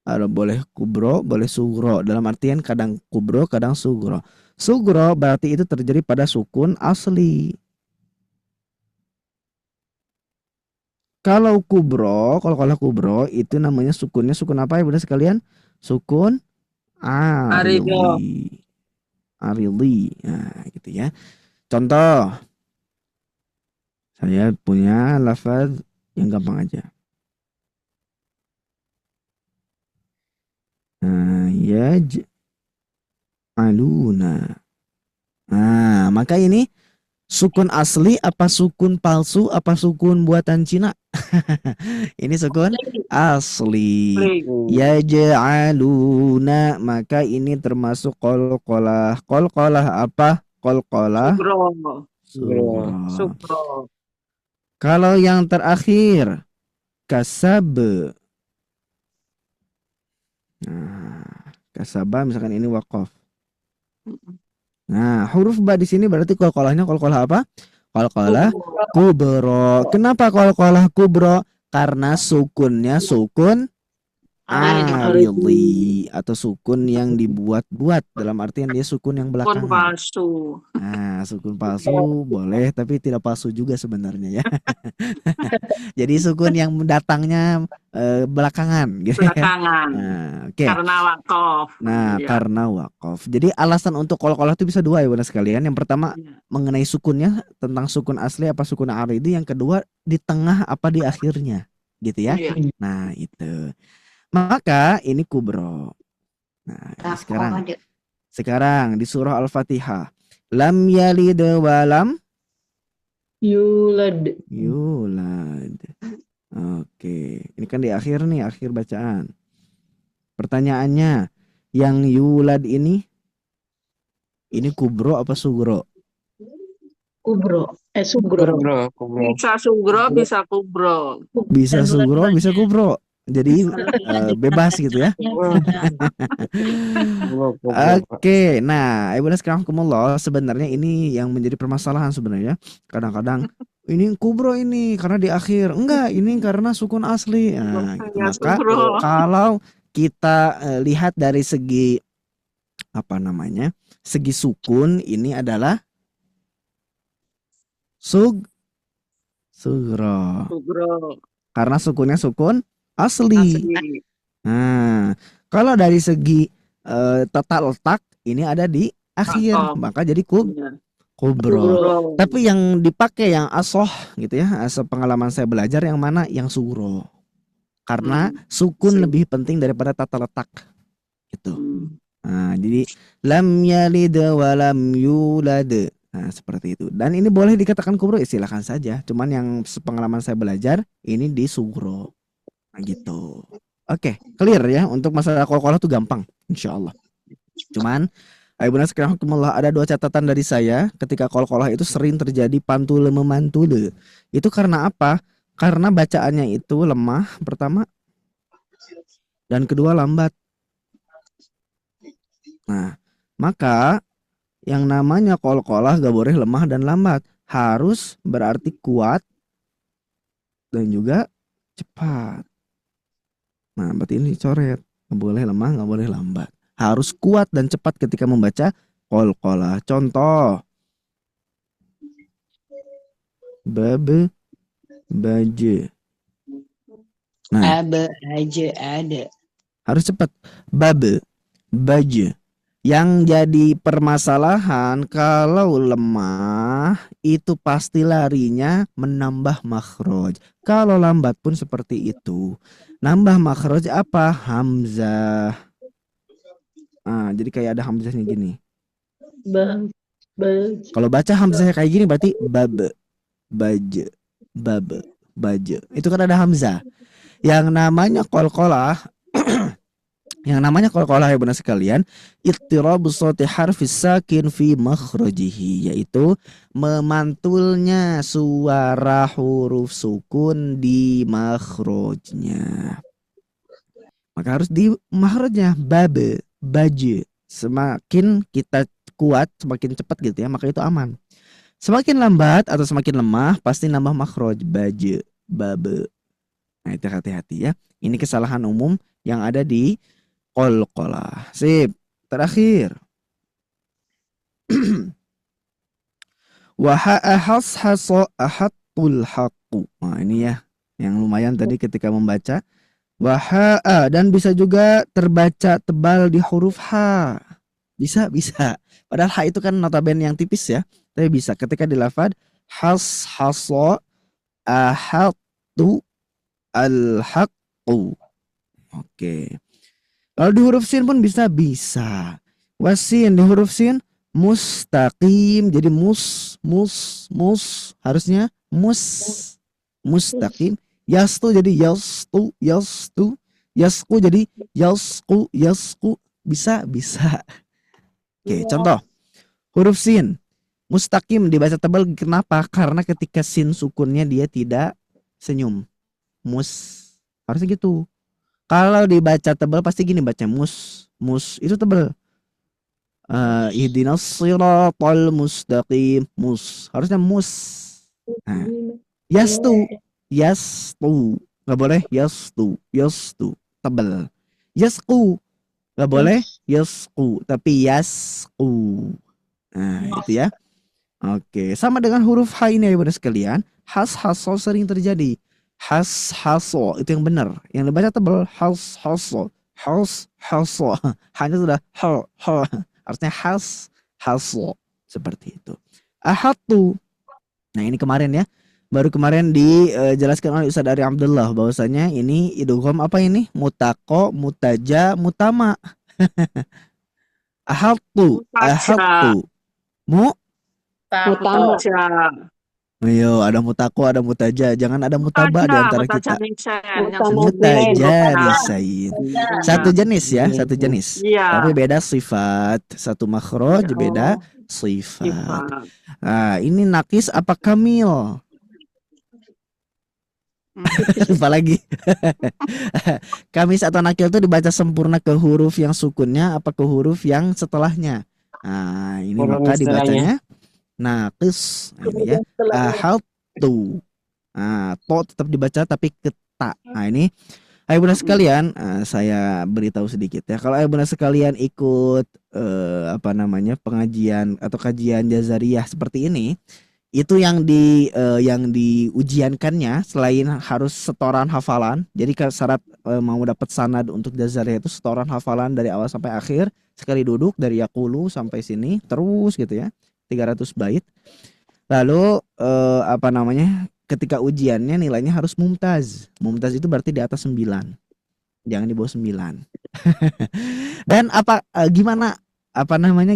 Ada boleh kubro, boleh sugro. Dalam artian kadang kubro, kadang sugro. Sugro berarti itu terjadi pada sukun asli. Kalau kubro, kalau kubro itu namanya sukunnya sukun apa ya Bunda sekalian? Sukun arili. Nah, gitu ya. Contoh. Saya punya lafaz yang gampang aja. Aluna. Nah, maka ini Sukun asli apa sukun palsu apa sukun buatan Cina? Ini sukun asli. Yaj'aluna, maka ini termasuk qalqalah. Qalqalah apa? Qalqalah Sugro. surah. Sugro. Kalau yang terakhir kasab. Nah, kasaba misalkan ini waqaf. Nah, huruf ba di sini berarti qalqalahnya qalqalah apa? Qalqalah kubro. Kenapa qalqalah kubro? Karena sukunnya sukun arili atau sukun yang dibuat-buat, dalam artian dia sukun yang Sukun belakangan. palsu. Nah, sukun palsu boleh tapi tidak palsu juga sebenarnya ya. Jadi sukun yang datangnya belakangan gitu ya. Belakangan. Nah, oke. Karena wakaf. Nah, Ya. karena wakaf. Jadi alasan untuk qalqalah itu bisa dua ya Bunda sekalian. Yang pertama mengenai sukunnya, tentang sukun asli apa sukun aridi. Yang kedua di tengah apa di akhirnya, gitu ya. Iya. Nah, itu. Maka ini kubro. Nah, ini sekarang di surah Al-Fatihah. Lam yalid walam Yulad. yulad. Oke, ini kan di akhir nih, akhir bacaan. Pertanyaannya, yang yulad ini kubro apa sugro? Kubro. Sugro. Bisa sugro, bisa kubro. Bisa sugro, bisa kubro. Jadi bebas gitu ya. Oke, nah Ibu Nasrullah, sebenarnya ini yang menjadi permasalahan sebenarnya. Kadang-kadang ini kubro ini karena di akhir. Enggak, ini karena sukun asli. Nah, gitu. Maka kalau kita lihat dari segi apa namanya? Segi sukun ini adalah sugro. Sugro. Karena sukunnya sukun asli. Nah, kalau dari segi tata letak ini ada di akhir, maka jadi kubro. Tapi yang dipakai yang asoh gitu ya, pengalaman saya belajar yang mana yang sugro. Karena sukun lebih penting daripada tata letak. Gitu. Nah, jadi lam yalid wa lam yulad. Nah, seperti itu. Dan ini boleh dikatakan kubro, silakan saja. Cuman yang pengalaman saya belajar ini di sugro. Nah, gitu. Oke, clear ya. Untuk masalah qalqalah tuh gampang, insya Allah. Cuman, Ibu Nasrullah, ada dua catatan dari saya. Ketika qalqalah itu sering terjadi pantule memantule. Itu karena apa? Karena bacaannya itu lemah, pertama. Dan kedua lambat. Nah, maka yang namanya qalqalah gak boleh lemah dan lambat. Harus berarti kuat dan juga cepat. Nah, berarti ini dicoret. Nggak boleh lemah, nggak boleh lambat. Harus kuat dan cepat ketika membaca qalqalah. Contoh. Bab, baje. Nah, aja ada. harus cepat. Bab, baje. Yang jadi permasalahan kalau lemah itu pasti larinya menambah makhraj. Kalau lambat pun seperti itu. Nambah makhraj apa? Hamzah. Ah, jadi kayak ada hamzahnya gini. Kalau baca hamzahnya kayak gini berarti bab, baje, bab, baje. Itu kan ada hamzah. Yang namanya qalqalah ya benar sekalian, ittirabu shawti harfi sakin fi makhrajihi, yaitu memantulnya suara huruf sukun di makhrajnya. Maka harus di makhrajnya bab, baje. Semakin kita kuat, semakin cepat gitu ya, maka itu aman. Semakin lambat atau semakin lemah pasti nambah makhraj, baje, bab. Nah, itu hati-hati ya. Ini kesalahan umum yang ada di qalqalah. Sip. Terakhir. Wa ahashaso ahatul haqu. Nah, ini ya yang lumayan tadi ketika membaca. Wa dan bisa juga terbaca tebal di huruf H. Bisa. Padahal H itu kan notabene yang tipis ya. Tapi bisa ketika dilafad hashaso ahatu al-haqu. Oke. Kalau di huruf sin pun bisa. Wasin di huruf sin Mustaqim. Jadi harusnya mustaqim. Yastu jadi yastu. Yasku jadi yasku. Bisa. Oke, contoh. Huruf sin. Mustaqim dibaca tebal kenapa? Karena ketika sin sukunnya dia tidak senyum. Harusnya gitu. Kalau dibaca tebal pasti gini baca mus itu tebal. Ihdinas siratal mustaqim. Harusnya mus. Nah, yastu. Nggak boleh yastu tebal. Yasku nggak boleh yasku tapi yasku. Nah itu ya. Oke, sama dengan huruf H ini ya benar sekalian. Haso sering terjadi. Haso itu yang benar. Yang dibaca tebal haso. Hanya sudah artinya haso seperti itu. Ahatu. Nah ini kemarin ya. Baru kemarin dijelaskan oleh Ustaz Ari Abdullah bahwasanya ini idgham apa ini? Mutaqo, mutaja, mutama. Ahatu. Ayo, ada mutako, ada mutaja, jangan ada mutaba di antara kita. Mutaja nisain. Satu jenis ya, satu jenis. Tapi beda sifat. Satu makhraj beda sifat. Nah, ini nakis apa kamil? Lupa lagi. Kamis atau nakil itu dibaca sempurna ke huruf yang sukunnya apa ke huruf yang setelahnya. Nah, ini maka dibacanya naqis. Nah, ini ya. Ahatu. Nah, to tetap dibaca tapi ke ta. Nah, ini ayo bunda sekalian, saya beritahu sedikit ya. Kalau ayo bunda sekalian ikut pengajian atau kajian jazariyah seperti ini, itu yang diujiankannya selain harus setoran hafalan. Jadi syarat mau dapat sanad untuk jazariyah itu setoran hafalan dari awal sampai akhir, sekali duduk dari yaqulu sampai sini terus gitu ya. 300 bait. Lalu ketika ujiannya nilainya harus mumtaz. Mumtaz itu berarti di atas 9. Jangan di bawah 9. Dan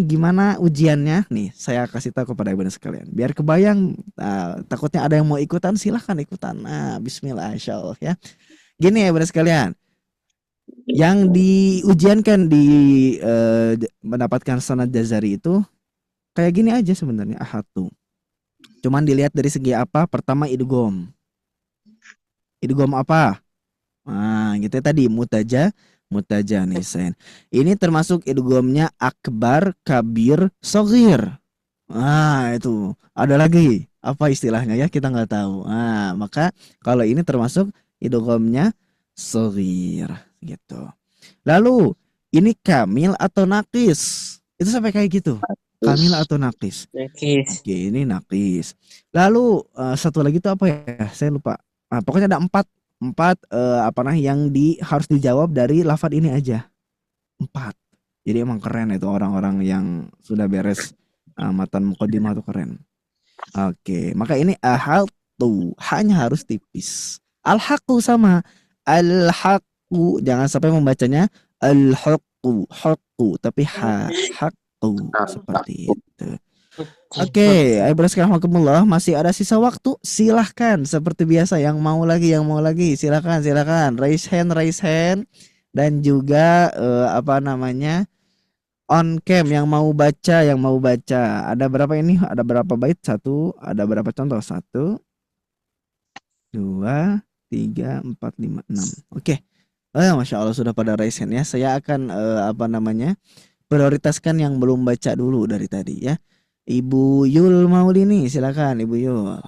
gimana ujiannya nih, saya kasih tahu kepada ibu sekalian biar kebayang. Takutnya ada yang mau ikutan, silahkan ikutan. Nah, bismillah insyaallah ya. Gini ya ibu sekalian, yang diujiankan di mendapatkan sanad jazari itu kayak gini aja sebenarnya. Ahatu cuman dilihat dari segi apa. Pertama idgham apa, nah gitu ya, tadi mutaja nisain. Ini termasuk idghamnya akbar, kabir, shaghir. Nah, itu ada lagi apa istilahnya ya, kita nggak tahu. Nah, maka kalau ini termasuk idghamnya shaghir gitu. Lalu ini kamil atau naqis. Itu sampai kayak gitu. Kamil atau naqis. Oke, ini naqis. Lalu satu lagi itu apa ya? Saya lupa. Nah, pokoknya ada empat yang harus dijawab dari lafaz ini aja. 4. Jadi emang keren itu orang-orang yang sudah beres matan muqaddimah itu keren. Oke, maka ini ahatu hanya harus tipis. Al-haqu sama al-haqu, jangan sampai membacanya al-haqu tapi haqu seperti itu. Oke, Bismillahirrahmanirrahim. Masih ada sisa waktu, silahkan seperti biasa yang mau lagi silahkan raise hand dan juga on cam yang mau baca. Ada berapa ini? Ada berapa bait? 1, ada berapa contoh? 1 2 3 4 5 6. Oke. Masya Allah sudah pada raise hand ya. Saya akan prioritaskan yang belum baca dulu dari tadi ya. Ibu Yul Maulini, silakan Ibu Yul.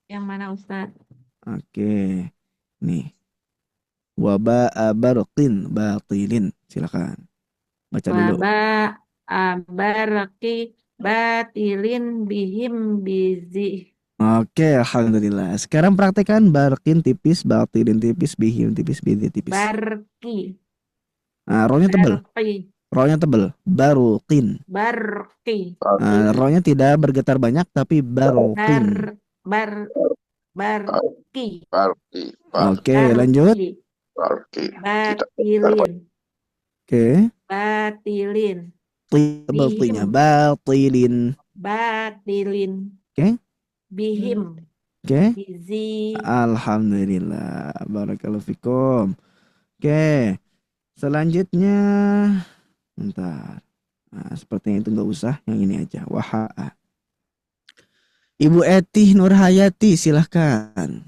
Yang mana Ustaz? Oke. Nih. Barqin batilin, silakan. Baca dulu. Barqi batilin bihim bizi. Oke, alhamdulillah. Sekarang praktekkan barqin tipis, batilin tipis, bihim tipis, bizi tipis. Barqi. Nah, rohnya tebal. Rohnya tebal. Baruqin. Barqi. Rohnya tidak bergetar banyak tapi baruqin. Barqi. Oke, lanjut. Batilin. Oke. Batilin. Batinya batilin. batilin Oke. bihim Oke. bizi Alhamdulillah. Barakallahu fikum. Oke. Selanjutnya bentar. Nah, sepertinya itu nggak usah, yang ini aja. Waha'a. Ibu Etih Nurhayati, silahkan.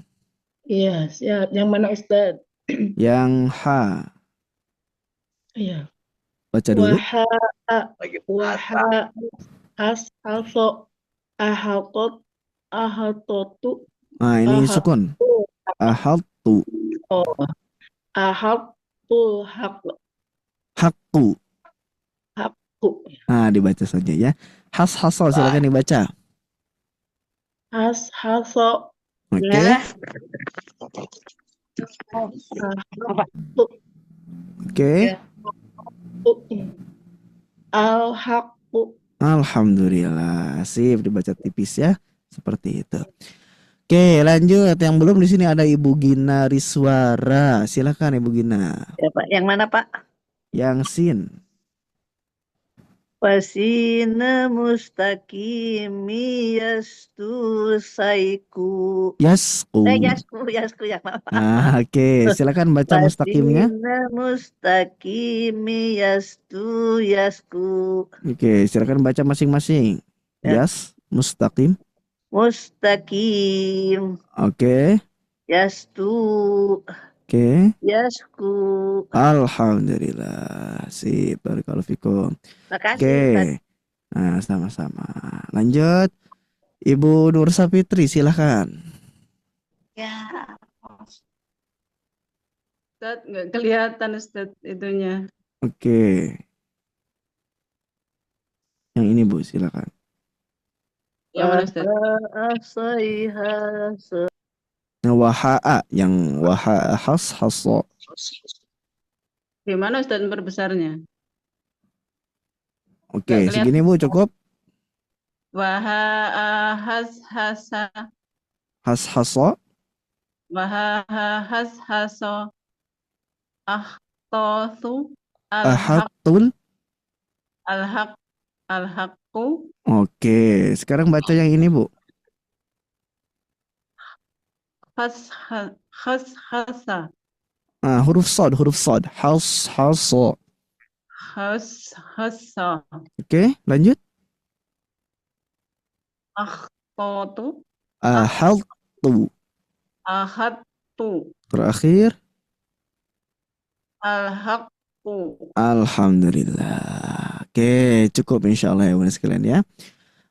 Iya, siap. Yang mana Ustaz? Yang H. Iya. Baca dulu. Waha haso ahatotu Nah, ini sukun. Ahatu. oh ahatul Hakku. hakku Nah, dibaca saja ya. Haso, silakan dibaca. haso Oke. Oke. al hakku. Alhamdulillah. Sip, dibaca tipis ya. Seperti itu. Oke, lanjut. Yang belum di sini ada Ibu Gina Riswara. Silakan Ibu Gina. Ya, Pak. Yang mana, Pak? Yang Sin. Wasina mustaqimi yastu saiku. Yasku. Yasku ya, Pak. Oke. Silakan baca mustaqimnya. Wasina mustaqimi yastu yasku. Oke, silakan baca masing-masing. Ya. Yas, mustaqim. Mustaqim Oke. yastu Oke. yasku. Alhamdulillah. Sip, barakallahu fikum. Makasih, Oke. Ustaz. Nah, sama-sama. Lanjut. Ibu Nur Sapitri, silahkan. Ya. Ustaz, nggak kelihatan Ustaz itunya. Oke. Yang ini Bu, silakan. Yang mana Ustaz? Yang waha'a, yang waha'a haso. Gimana Ustaz perbesarnya? Oke, Nggak segini Bu cukup. Hasa Haso. haso ahtosu Ahatul. alhaqu Oke, sekarang baca yang ini Bu. hasa Huruf sod. Haso. hasa Oke, lanjut. ahtotu Ahatu. ahatu Terakhir. alhaqu. Alhamdulillah. Oke, cukup insya Allah ya Bunda sekalian ya.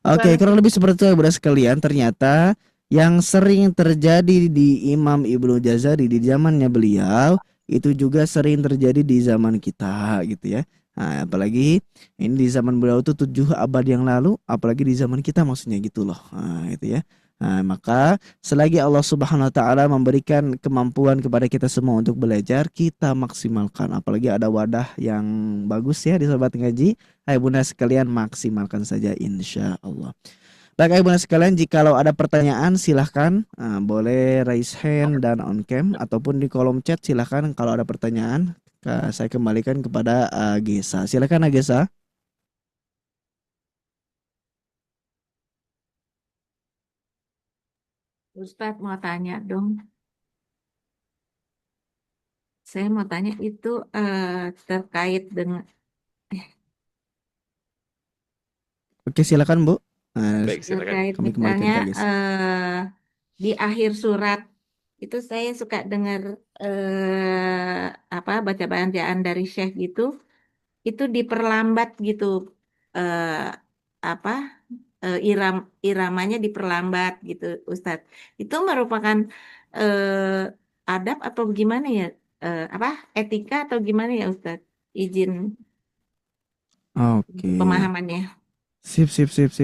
Oke, kurang lebih seperti itu Bunda sekalian. Ternyata yang sering terjadi di Imam Ibnu Jazari di zamannya beliau itu juga sering terjadi di zaman kita gitu ya. Nah, apalagi ini di zaman beliau itu 7 abad yang lalu, apalagi di zaman kita maksudnya gitu loh. Nah, itu ya. Nah, maka selagi Allah Subhanahu wa taala memberikan kemampuan kepada kita semua untuk belajar, kita maksimalkan. Apalagi ada wadah yang bagus ya di Sobat Ngaji. Hai Bunda sekalian, maksimalkan saja insya Allah. Baik Bunda sekalian, jikalau ada pertanyaan silahkan boleh raise hand dan on cam ataupun di kolom chat silahkan kalau ada pertanyaan. Saya kembalikan kepada Agesa. Silakan Agesa. Ustadz mau tanya dong. Saya mau tanya itu terkait dengan Oke, silakan Bu. Baik, silakan. terkait Kami kembalikan misalnya ke Agesa. di akhir surat itu saya suka dengar baca bacaan dari Syekh gitu, itu diperlambat gitu, iramanya diperlambat gitu Ustadz. Itu merupakan adab atau gimana ya, etika atau gimana ya Ustadz? Izin Oke. pemahamannya. Sip.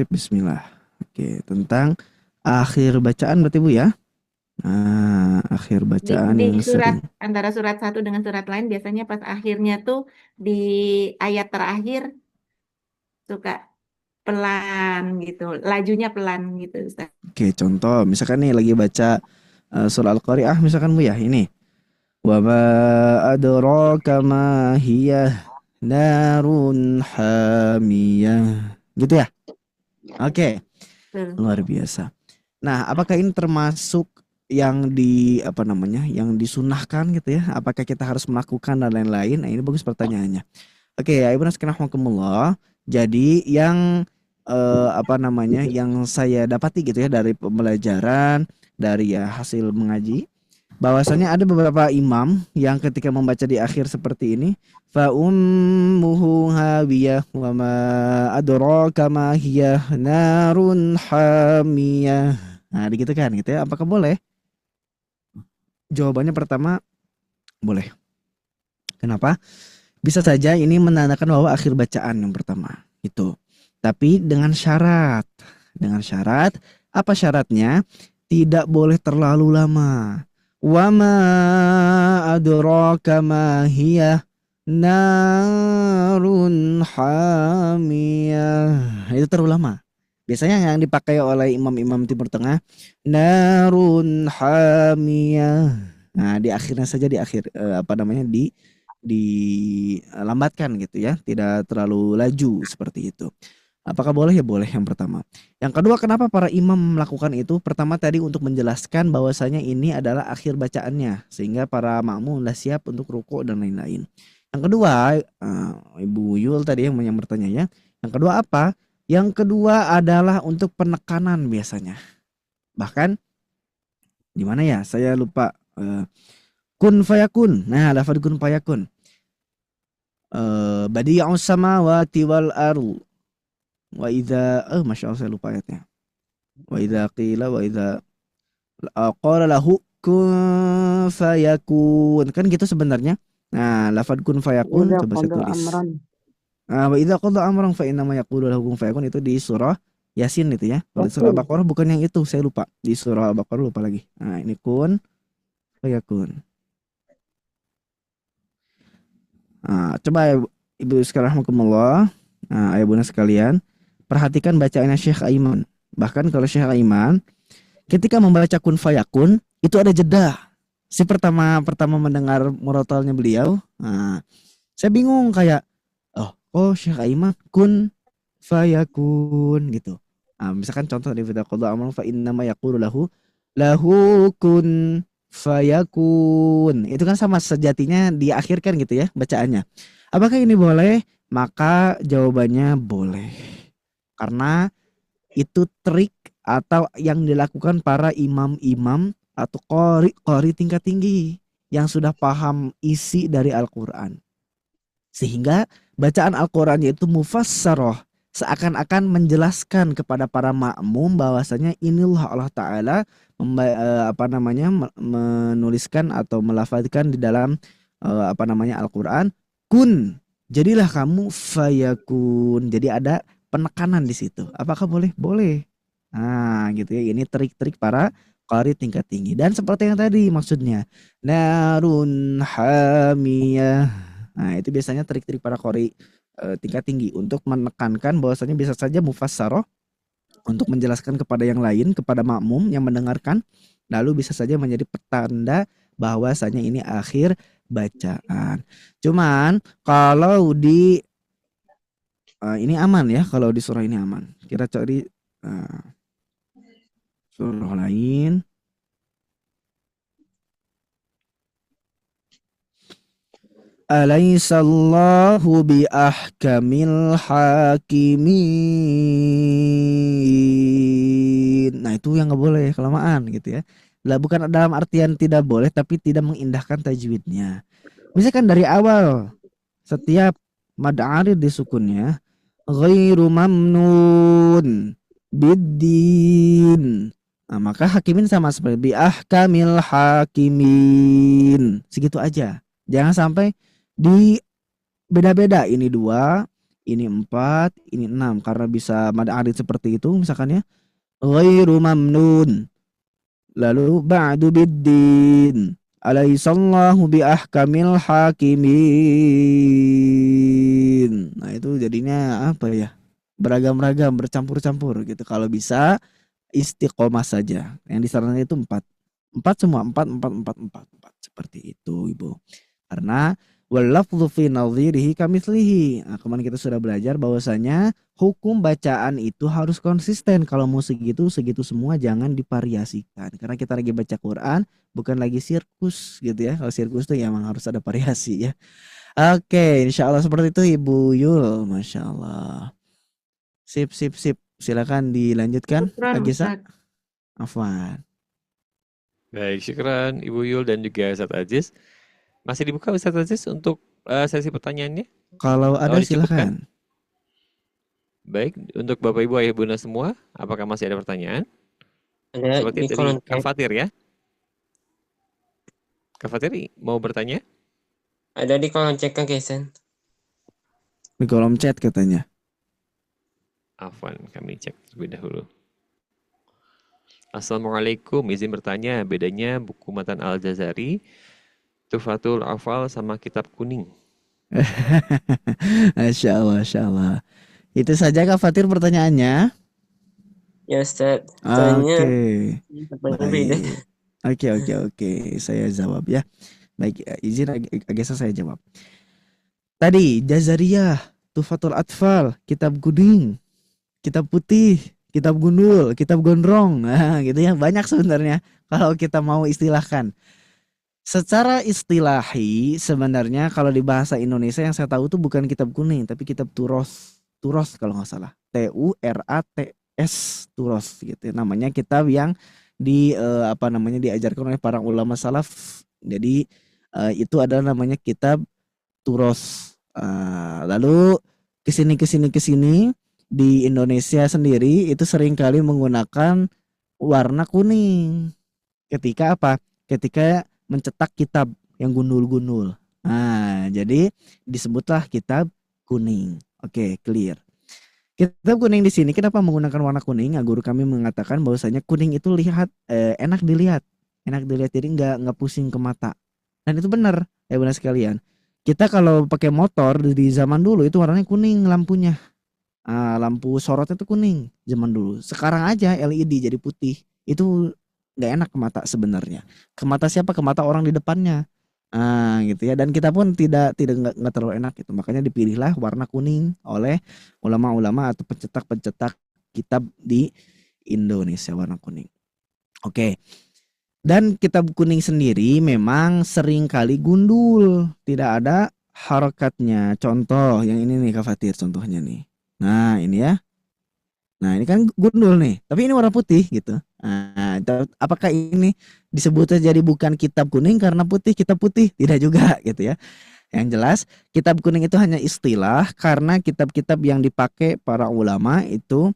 Bismillah. Oke, tentang akhir bacaan berarti Bu ya. Nah, akhir bacaan Di yang surat sering. antara surat satu dengan surat lain biasanya pas akhirnya tuh di ayat terakhir suka pelan gitu, lajunya pelan gitu Ustaz. Oke, contoh misalkan nih lagi baca surah Al-Qari'ah misalkan Bu ya, ini. Wa ma adraka ma hiya. narun hamiyah. Gitu ya? Oke, luar biasa. Nah, apakah ini termasuk yang yang disunahkan gitu ya? Apakah kita harus melakukan dan lain-lain? Nah, ini bagus pertanyaannya. Oke, ya Ibu Naskinahmakumullah. Jadi yang yang saya dapati gitu ya dari pembelajaran, dari ya hasil mengaji, bahwasanya ada beberapa imam yang ketika membaca di akhir seperti ini, fa ummuhu hawiyah wa ma adraka ma hiya narun hamiyah. Nah, gitu kan gitu ya. Apakah boleh? Jawabannya pertama boleh. Kenapa? Bisa saja ini menandakan bahwa akhir bacaan yang pertama itu. Tapi dengan syarat. Dengan syarat, apa syaratnya? Tidak boleh terlalu lama. Wa ma adraka ma hiya narun hamiyah. Itu terlalu lama. Biasanya yang dipakai oleh imam-imam Timur Tengah, narun hamiyah. Nah, di akhirnya saja di akhir dilambatkan gitu ya, tidak terlalu laju seperti itu. Apakah boleh? Ya boleh yang pertama. Yang kedua, kenapa para imam melakukan itu? Pertama tadi untuk menjelaskan bahwasanya ini adalah akhir bacaannya, sehingga para makmum sudah siap untuk rukuk dan lain-lain. Yang kedua, Ibu Yul tadi yang bertanya ya. Yang kedua apa? Yang kedua adalah untuk penekanan biasanya. Bahkan di mana ya? Saya lupa. Kun fayakun. Nah, lafaz kun fayakun. Badi'us samawati wal ardh. Wa idza Masya Allah saya lupa ayatnya. Wa idza qila wa idza qala lahu kun fayakun. Kan gitu sebenarnya. Nah, lafaz kun fayakun coba saya tulis. Wa idza qada amran fa inna ma yaqulu lahu kun fayakun, itu di surah Yasin itu ya. Kalau di surah Al-Baqarah bukan yang itu, saya lupa. Di surah Al-Baqarah lupa lagi. Nah, ini kun fayakun. Nah, coba Ibu sekalian rahmatullah. Nah, ayah bunda sekalian, perhatikan bacaannya Syekh Aiman. Bahkan kalau Syekh Aiman ketika membaca kun fayakun itu ada jeda. Si pertama mendengar murotalnya beliau, saya bingung kayak Syekh Aiman kun fayakun gitu. Misalkan contoh di fitaqul amrun fa inna ma yaqulu lahu kun fayakun. Itu kan sama sejatinya diakhirkan gitu ya bacaannya. Apakah ini boleh? Maka jawabannya boleh. Karena itu trik atau yang dilakukan para imam-imam atau qori tingkat tinggi yang sudah paham isi dari Al-Qur'an. Sehingga bacaan Al-Qur'an yaitu mufassarah, seakan-akan menjelaskan kepada para makmum bahwasanya inilah Allah Ta'ala menuliskan atau melafazkan di dalam Al-Qur'an, kun, jadilah kamu fayakun. Jadi ada penekanan di situ. Apakah boleh? Boleh. Nah, gitu ya. Ini trik-trik para qari tingkat tinggi. Dan seperti yang tadi maksudnya, narun hamiyah. Nah, itu biasanya trik-trik para qari tingkat tinggi untuk menekankan bahwasanya bisa saja mufassarah untuk menjelaskan kepada yang lain, kepada makmum yang mendengarkan, lalu bisa saja menjadi petanda bahwasanya ini akhir bacaan. Cuman kalau di ini aman ya, kalau di surah ini aman. Kita cari surah lain. Alaisallahu bi ahkamil hakimin. Nah, itu yang nggak boleh kelamaan gitu ya. Lah, bukan dalam artian tidak boleh, tapi tidak mengindahkan tajwidnya. Misalkan dari awal setiap mad arid disukunnya ghairu mamnun biddin. Nah, maka hakimin sama seperti bi ahkamil hakimin. Segitu aja. Jangan sampai di beda-beda, ini 2, ini 4, ini 6, karena bisa mad arid seperti itu misalkan ya. Ghairu mamnun. Lalu ba'du biddin. Alaisallahu bi ahkamil hakimin. Nah, itu jadinya apa ya? Beragam-ragam, bercampur-campur gitu. Kalau bisa istiqomah saja. Yang disarankan itu 4. 4 semua, 4 seperti itu, Ibu. Karena Wal lafdhu fi nadhirihi kamitslihi. Nah, kemarin kita sudah belajar bahwasanya hukum bacaan itu harus konsisten. Kalau mau segitu semua, jangan divariasikan. Karena kita lagi baca Quran, bukan lagi sirkus gitu ya. Kalau sirkus tuh ya emang harus ada variasi ya. Oke, insya Allah seperti itu Ibu Yul, masya Allah. Sip. Silakan dilanjutkan, Kak Gisa. Afwan. Baik, syukran Ibu Yul dan juga Ustadz Aziz. Masih dibuka Ustadz Aziz untuk sesi pertanyaannya? Kalau ada dicukupkan? silakan. Baik, untuk Bapak Ibu Ayah Bunda semua, apakah masih ada pertanyaan? Ada Seperti di tadi kolom Kak chat. Fatir ya. Kak Fatir mau bertanya? Ada di kolom chat Kang Kesen. Di kolom chat katanya. Afwan, kami cek terlebih dahulu. Assalamualaikum, izin bertanya, bedanya buku Matan Al-Jazari, Tuhfatul Afal sama kitab kuning? Masya Allah. Itu saja Kak Fatir pertanyaannya. Ya Ustaz, tanya beda. Oke. Saya jawab ya. Baik, izin Agesa saya jawab. Tadi Jazariyah, Tuhfatul Atfal, kitab kuning, kitab putih, kitab gundul, kitab gondrong. Nah, gitu ya. Banyak sebenarnya kalau kita mau istilahkan. Secara istilahi sebenarnya kalau di bahasa Indonesia yang saya tahu itu bukan kitab kuning tapi kitab turos kalau nggak salah, TURATS, turos gitu. Namanya kitab yang diajarkan oleh para ulama salaf. Jadi itu adalah namanya kitab turos. Lalu kesini di Indonesia sendiri itu seringkali menggunakan warna kuning. Ketika apa? Ketika mencetak kitab yang gundul-gundul. Nah, jadi disebutlah kitab kuning. Oke, clear. Kitab kuning di sini kenapa menggunakan warna kuning? Nah, guru kami mengatakan bahwasanya kuning itu enak dilihat, jadi nggak pusing ke mata. Dan itu benar, ya benar sekalian. Kita kalau pakai motor di zaman dulu itu warnanya kuning lampunya. Lampu sorotnya itu kuning zaman dulu. Sekarang aja LED jadi putih. Itu nggak enak ke mata sebenarnya. Ke mata siapa? Ke mata orang di depannya. Gitu ya. Dan kita pun tidak terlalu enak gitu. Makanya dipilihlah warna kuning oleh ulama-ulama atau pencetak kitab di Indonesia, warna kuning. Oke. Dan kitab kuning sendiri memang sering kali gundul, tidak ada harokatnya. Contoh yang ini nih Kak Fatir contohnya nih. Nah, ini ya. Nah, ini kan gundul nih, tapi ini warna putih gitu. Nah, apakah ini disebutnya jadi bukan kitab kuning karena putih, kitab putih? Tidak juga gitu ya. Yang jelas, kitab kuning itu hanya istilah karena kitab-kitab yang dipakai para ulama itu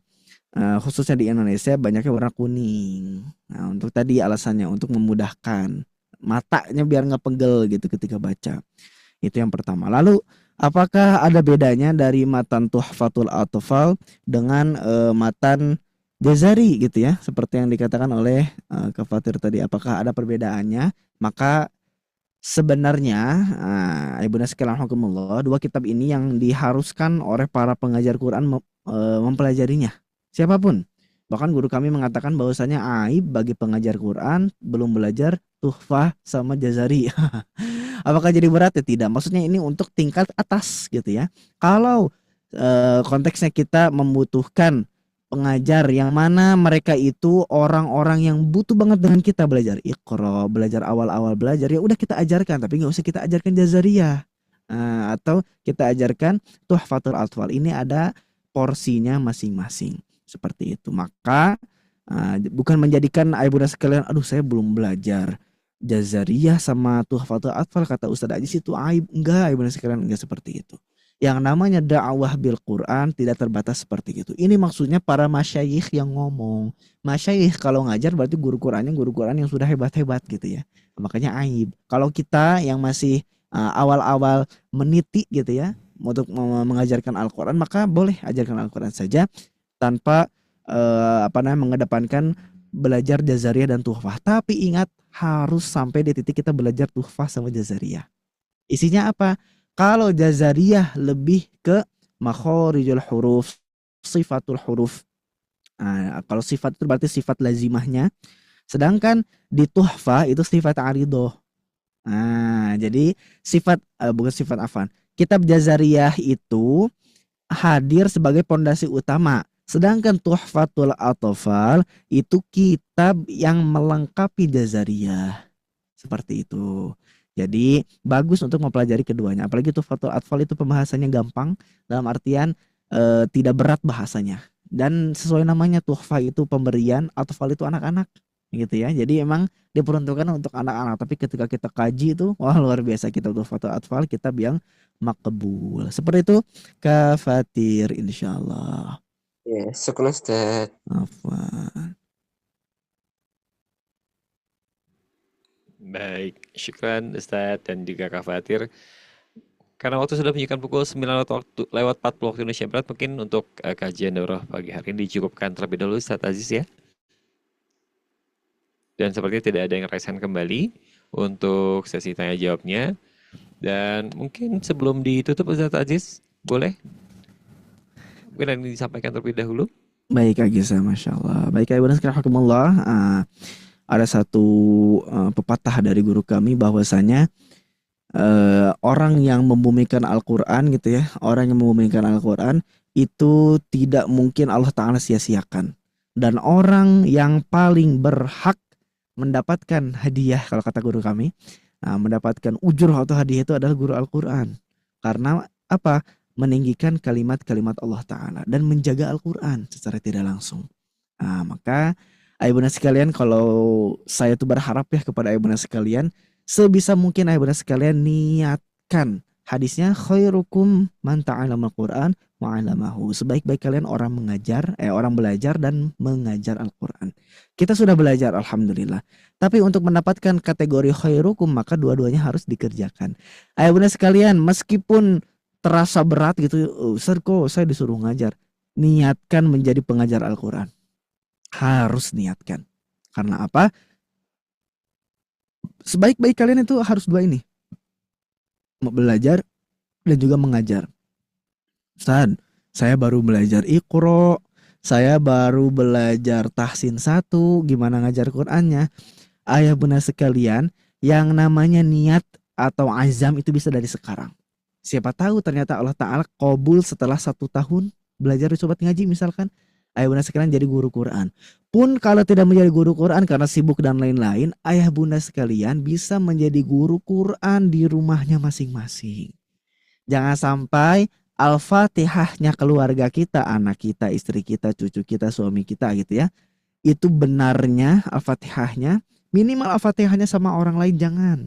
khususnya di Indonesia banyaknya warna kuning. Nah, untuk tadi alasannya untuk memudahkan matanya biar nggak pegel gitu ketika baca. Itu yang pertama. Lalu apakah ada bedanya dari matan Tuhfatul Atfal dengan matan Jazari gitu ya, seperti yang dikatakan oleh Kak Fatir tadi, apakah ada perbedaannya? Maka sebenarnya Ibunda sekalian rahimakumullah, dua kitab ini yang diharuskan oleh para pengajar Quran mempelajarinya. Siapapun. Bahkan guru kami mengatakan bahwasanya aib bagi pengajar Quran belum belajar Tuhfah sama Jazari. Apakah jadi berat? Ya tidak. Maksudnya ini untuk tingkat atas gitu ya. Kalau konteksnya kita membutuhkan pengajar yang mana mereka itu orang-orang yang butuh banget dengan kita belajar Iqra, belajar awal-awal belajar, ya udah kita ajarkan, tapi nggak usah kita ajarkan Jazariyah. Atau kita ajarkan Tuhfatul Atfal. Ini ada porsinya masing-masing. Seperti itu. Maka bukan menjadikan ibunda sekalian, aduh saya belum belajar Jazariyah sama Tuhfatul Atfal kata Ustadz Aziz itu aib. Enggak, ibunda sekalian, enggak seperti itu. Yang namanya dakwah bil Quran tidak terbatas seperti itu. Ini maksudnya para masyayikh yang ngomong. Masyayikh kalau ngajar berarti guru Quran yang sudah hebat-hebat gitu ya. Makanya aib. Kalau kita yang masih awal-awal meniti gitu ya untuk mengajarkan Al-Quran, maka boleh ajarkan Al-Quran saja tanpa mengedepankan belajar Jazariyah dan Tuhfah. Tapi ingat, harus sampai di titik kita belajar Tuhfah sama Jazariyah. Isinya apa? Kalau Jazariyah lebih ke makhorijul huruf, sifatul huruf. Kalau sifat itu berarti sifat lazimahnya. Sedangkan di Tuhfah itu sifat aridoh. Nah, jadi bukan sifat afan. Kitab Jazariyah itu hadir sebagai pondasi utama. Sedangkan Tuhfatul Atfal itu kitab yang melengkapi Jazariyah. Seperti itu. Jadi bagus untuk mempelajari keduanya. Apalagi Tuhfatul Atfal itu pembahasannya gampang dalam artian tidak berat bahasanya. Dan sesuai namanya Tuhfa itu pemberian, Atfal itu anak-anak gitu ya. Jadi emang diperuntukkan untuk anak-anak. Tapi ketika kita kaji itu wah luar biasa, kitab Tuhfatul Atfal kitab yang makbul. Seperti itu Kafatir insyaallah. Ya, syukur Ustaz. Afwan. Baik, syukran Ustadz dan juga Kak Fatir. Karena waktu sudah menunjukkan pukul 9 lewat 40 waktu Indonesia Barat, mungkin untuk kajian daurah pagi hari ini dicukupkan terlebih dahulu Ustadz Aziz ya. Dan sepertinya tidak ada yang raise hand kembali untuk sesi tanya jawabnya. Dan mungkin sebelum ditutup Ustadz Aziz, boleh? Mungkin yang disampaikan terlebih dahulu. Baik Agisa, Masya Allah. Baik Ibu Nasrahakumullah. Ada satu pepatah dari guru kami bahwasanya orang yang membumikan Al-Quran gitu ya, orang yang membumikan Al-Quran itu tidak mungkin Allah Ta'ala sia-siakan. Dan orang yang paling berhak mendapatkan hadiah, kalau kata guru kami, mendapatkan ujur atau hadiah itu adalah guru Al-Quran. Karena apa? Meninggikan kalimat-kalimat Allah Ta'ala dan menjaga Al-Quran secara tidak langsung. Maka Ayahbunda sekalian, kalau saya tuh berharap ya kepada Ayahbunda sekalian, sebisa mungkin Ayahbunda sekalian niatkan hadisnya khairukum man ta'allamal Qur'an wa 'allamahu. Sebaik-baik kalian orang belajar dan mengajar Al-Qur'an. Kita sudah belajar alhamdulillah. Tapi untuk mendapatkan kategori khairukum maka dua-duanya harus dikerjakan. Ayahbunda sekalian, meskipun terasa berat gitu, Ustaz kok saya disuruh ngajar. Niatkan menjadi pengajar Al-Qur'an. Harus niatkan. Karena apa? Sebaik-baik kalian itu harus dua ini. Belajar dan juga mengajar. Ustaz, saya baru belajar Iqra, saya baru belajar Tahsin 1, gimana ngajar Qur'annya? Ayahbunda sekalian, yang namanya niat atau azam itu bisa dari sekarang. Siapa tahu ternyata Allah Ta'ala qabul setelah 1 tahun belajar di Sobat Ngaji misalkan. Ayahbunda sekalian jadi guru Quran. Pun kalau tidak menjadi guru Quran karena sibuk dan lain-lain, ayahbunda sekalian bisa menjadi guru Quran di rumahnya masing-masing. Jangan sampai Al-Fatihahnya keluarga kita, anak kita, istri kita, cucu kita, suami kita gitu ya. Itu benarnya Al-Fatihahnya, minimal Al-Fatihahnya sama orang lain jangan.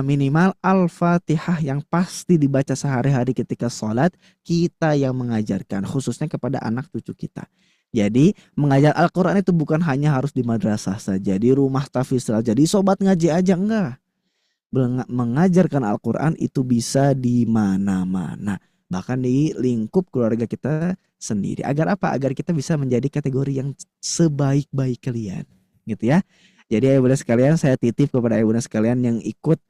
Minimal Al-Fatihah yang pasti dibaca sehari-hari ketika sholat, kita yang mengajarkan, khususnya kepada anak cucu kita. Jadi mengajar Al-Quran itu bukan hanya harus di madrasah saja, di rumah tahfiz saja, di sobat ngaji aja enggak. Mengajarkan Al-Quran itu bisa di mana-mana, bahkan di lingkup keluarga kita sendiri. Agar apa? Agar kita bisa menjadi kategori yang sebaik-baik kalian, gitu ya. Jadi ayahbunda sekalian, saya titip kepada ayahbunda sekalian yang ikut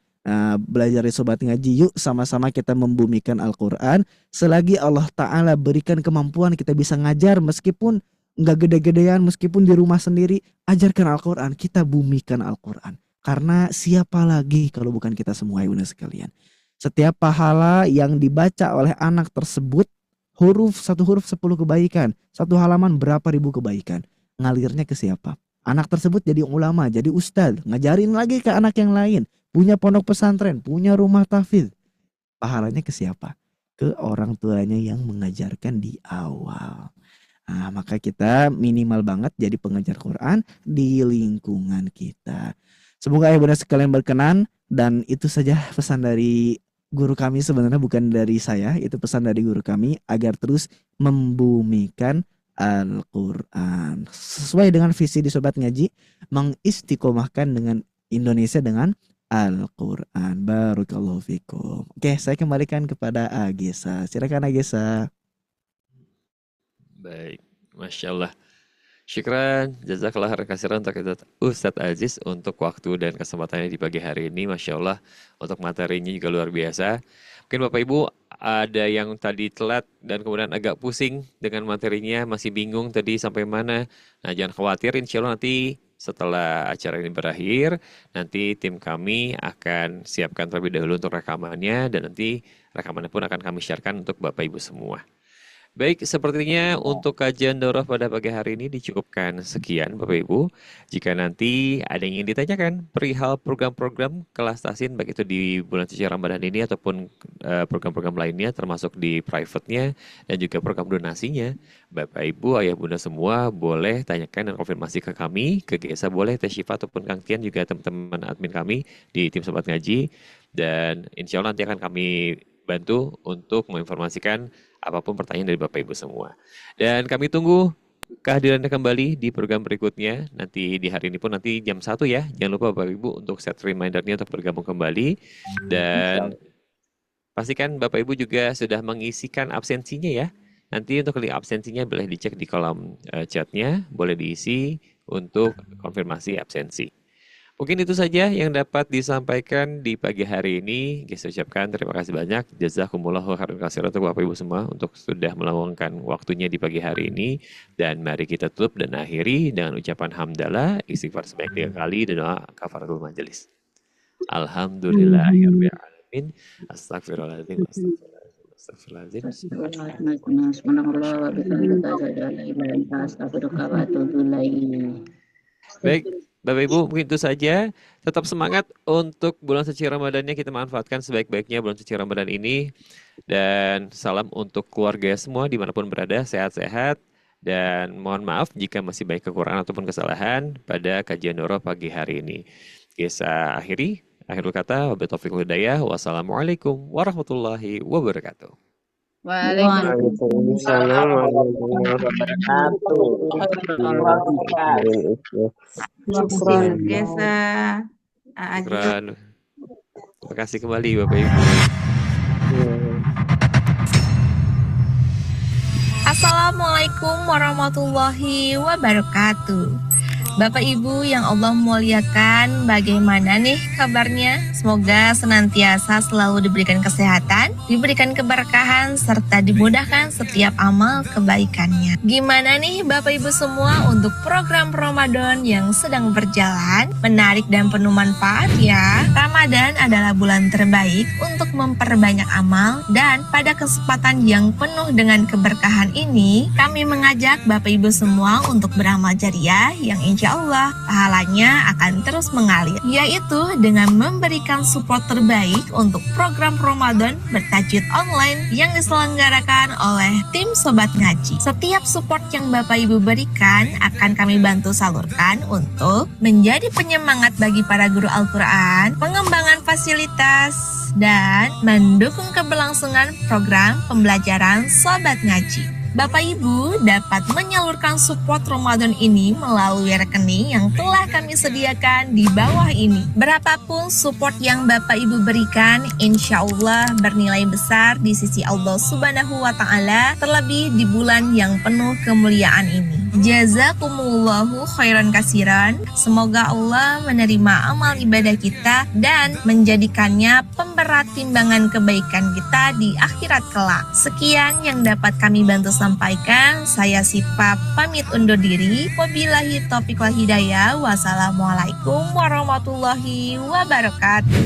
belajar di Sobat Ngaji, yuk sama-sama kita membumikan Al-Quran. Selagi Allah Ta'ala berikan kemampuan kita bisa ngajar, meskipun nggak gede-gedean, meskipun di rumah sendiri, ajarkan Al-Quran, kita bumikan Al-Quran. Karena siapa lagi kalau bukan kita semua ayahbunda sekalian. Setiap pahala yang dibaca oleh anak tersebut, satu huruf 10 kebaikan, satu halaman berapa ribu kebaikan. Ngalirnya ke siapa? Anak tersebut jadi ulama, jadi ustadz, ngajarin lagi ke anak yang lain, punya pondok pesantren, punya rumah tahfidz. Pahalanya ke siapa? Ke orang tuanya yang mengajarkan di awal. Maka kita minimal banget jadi pengajar Quran di lingkungan kita. Semoga ayahbunda sekalian berkenan, dan itu saja pesan dari guru kami, sebenarnya bukan dari saya, itu pesan dari guru kami agar terus membumikan Al-Quran sesuai dengan visi di Sobat Ngaji, mengistiqomahkan dengan Indonesia dengan Al-Quran. Barakallahu fikum. Oke, saya kembalikan kepada Agesa. Silakan Agesa. Baik, Masya Allah. Syukran, jazakallah khairan katsiran untuk Ustadz Aziz untuk waktu dan kesempatannya di pagi hari ini. Masya Allah, untuk materinya juga luar biasa. Mungkin Bapak Ibu ada yang tadi telat dan kemudian agak pusing dengan materinya, masih bingung tadi sampai mana. Nah, jangan khawatir, insya Allah nanti setelah acara ini berakhir, nanti tim kami akan siapkan terlebih dahulu untuk rekamannya dan nanti rekamannya pun akan kami sharekan untuk Bapak Ibu semua. Baik, sepertinya untuk kajian daurah pada pagi hari ini dicukupkan sekian Bapak Ibu. Jika nanti ada yang ingin ditanyakan perihal program-program kelas tahsin baik itu di bulan suci Ramadan ini ataupun program-program lainnya termasuk di private-nya dan juga program donasinya, Bapak Ibu, Ayah Bunda semua boleh tanyakan dan konfirmasi ke kami, ke GESA boleh, Teh Syifa ataupun Kang Tian juga teman-teman admin kami di tim Sobat Ngaji, dan insya Allah nanti akan kami bantu untuk menginformasikan apapun pertanyaan dari Bapak Ibu semua. Dan kami tunggu kehadirannya kembali di program berikutnya. Nanti di hari ini pun nanti jam 1 ya. Jangan lupa Bapak Ibu untuk set reminder-nya untuk bergabung kembali. Dan pastikan Bapak Ibu juga sudah mengisikan absensinya ya. Nanti untuk link absensinya boleh dicek di kolom chatnya. Boleh diisi untuk konfirmasi absensi. Mungkin itu saja yang dapat disampaikan di pagi hari ini. Saya ucapkan terima kasih banyak. Jazakumullahu khairan katsiran untuk Bapak Ibu semua untuk sudah meluangkan waktunya di pagi hari ini. Dan mari kita tutup dan akhiri dengan ucapan hamdalah, istighfar sebanyak 3 kali dan doa kafaratul majelis. Alhamdulillahirabbil alamin. Astagfirullahaladzim. Astagfirullahaladzim. Baik. Bapak Ibu, mungkin itu saja. Tetap semangat untuk bulan suci Ramadannya, kita manfaatkan sebaik-baiknya bulan suci Ramadan ini. Dan salam untuk keluarga semua dimanapun berada, sehat-sehat. Dan mohon maaf jika masih banyak kekurangan ataupun kesalahan pada kajian daurah pagi hari ini. Saya akhiri, akhirul kata, wabillahi taufiq wal hidayah. Wassalamualaikum warahmatullahi wabarakatuh. Waalaikumsalam warahmatullahi wabarakatuh. Terima kasih kembali Bapak Ibu. Assalamualaikum warahmatullahi wabarakatuh. Bapak Ibu yang Allah muliakan, bagaimana nih kabarnya? Semoga senantiasa selalu diberikan kesehatan, diberikan keberkahan, serta dimudahkan setiap amal kebaikannya. Gimana nih Bapak Ibu semua untuk program Ramadan yang sedang berjalan? Menarik dan penuh manfaat ya. Ramadan adalah bulan terbaik untuk memperbanyak amal, dan pada kesempatan yang penuh dengan keberkahan ini, kami mengajak Bapak Ibu semua untuk beramal jariah yang insya Allah pahalanya akan terus mengalir, yaitu dengan memberikan support terbaik untuk program Ramadan bertajwid online yang diselenggarakan oleh tim Sobat Ngaji. Setiap support yang Bapak Ibu berikan akan kami bantu salurkan untuk menjadi penyemangat bagi para guru Al-Quran, pengembangan fasilitas, dan mendukung keberlangsungan program pembelajaran Sobat Ngaji. Bapak Ibu dapat menyalurkan support Ramadan ini melalui rekening yang telah kami sediakan di bawah ini. Berapapun support yang Bapak Ibu berikan, insya Allah bernilai besar di sisi Allah Subhanahu wa Ta'ala, terlebih di bulan yang penuh kemuliaan ini. Jazakumullahu khairan katsiran. Semoga Allah menerima amal ibadah kita dan menjadikannya pemberat timbangan kebaikan kita di akhirat kelak. Sekian yang dapat kami bantu sampaikan. Saya Sipa pamit undur diri. Wabillahi taufiq wal hidayah. Wassalamualaikum warahmatullahi wabarakatuh.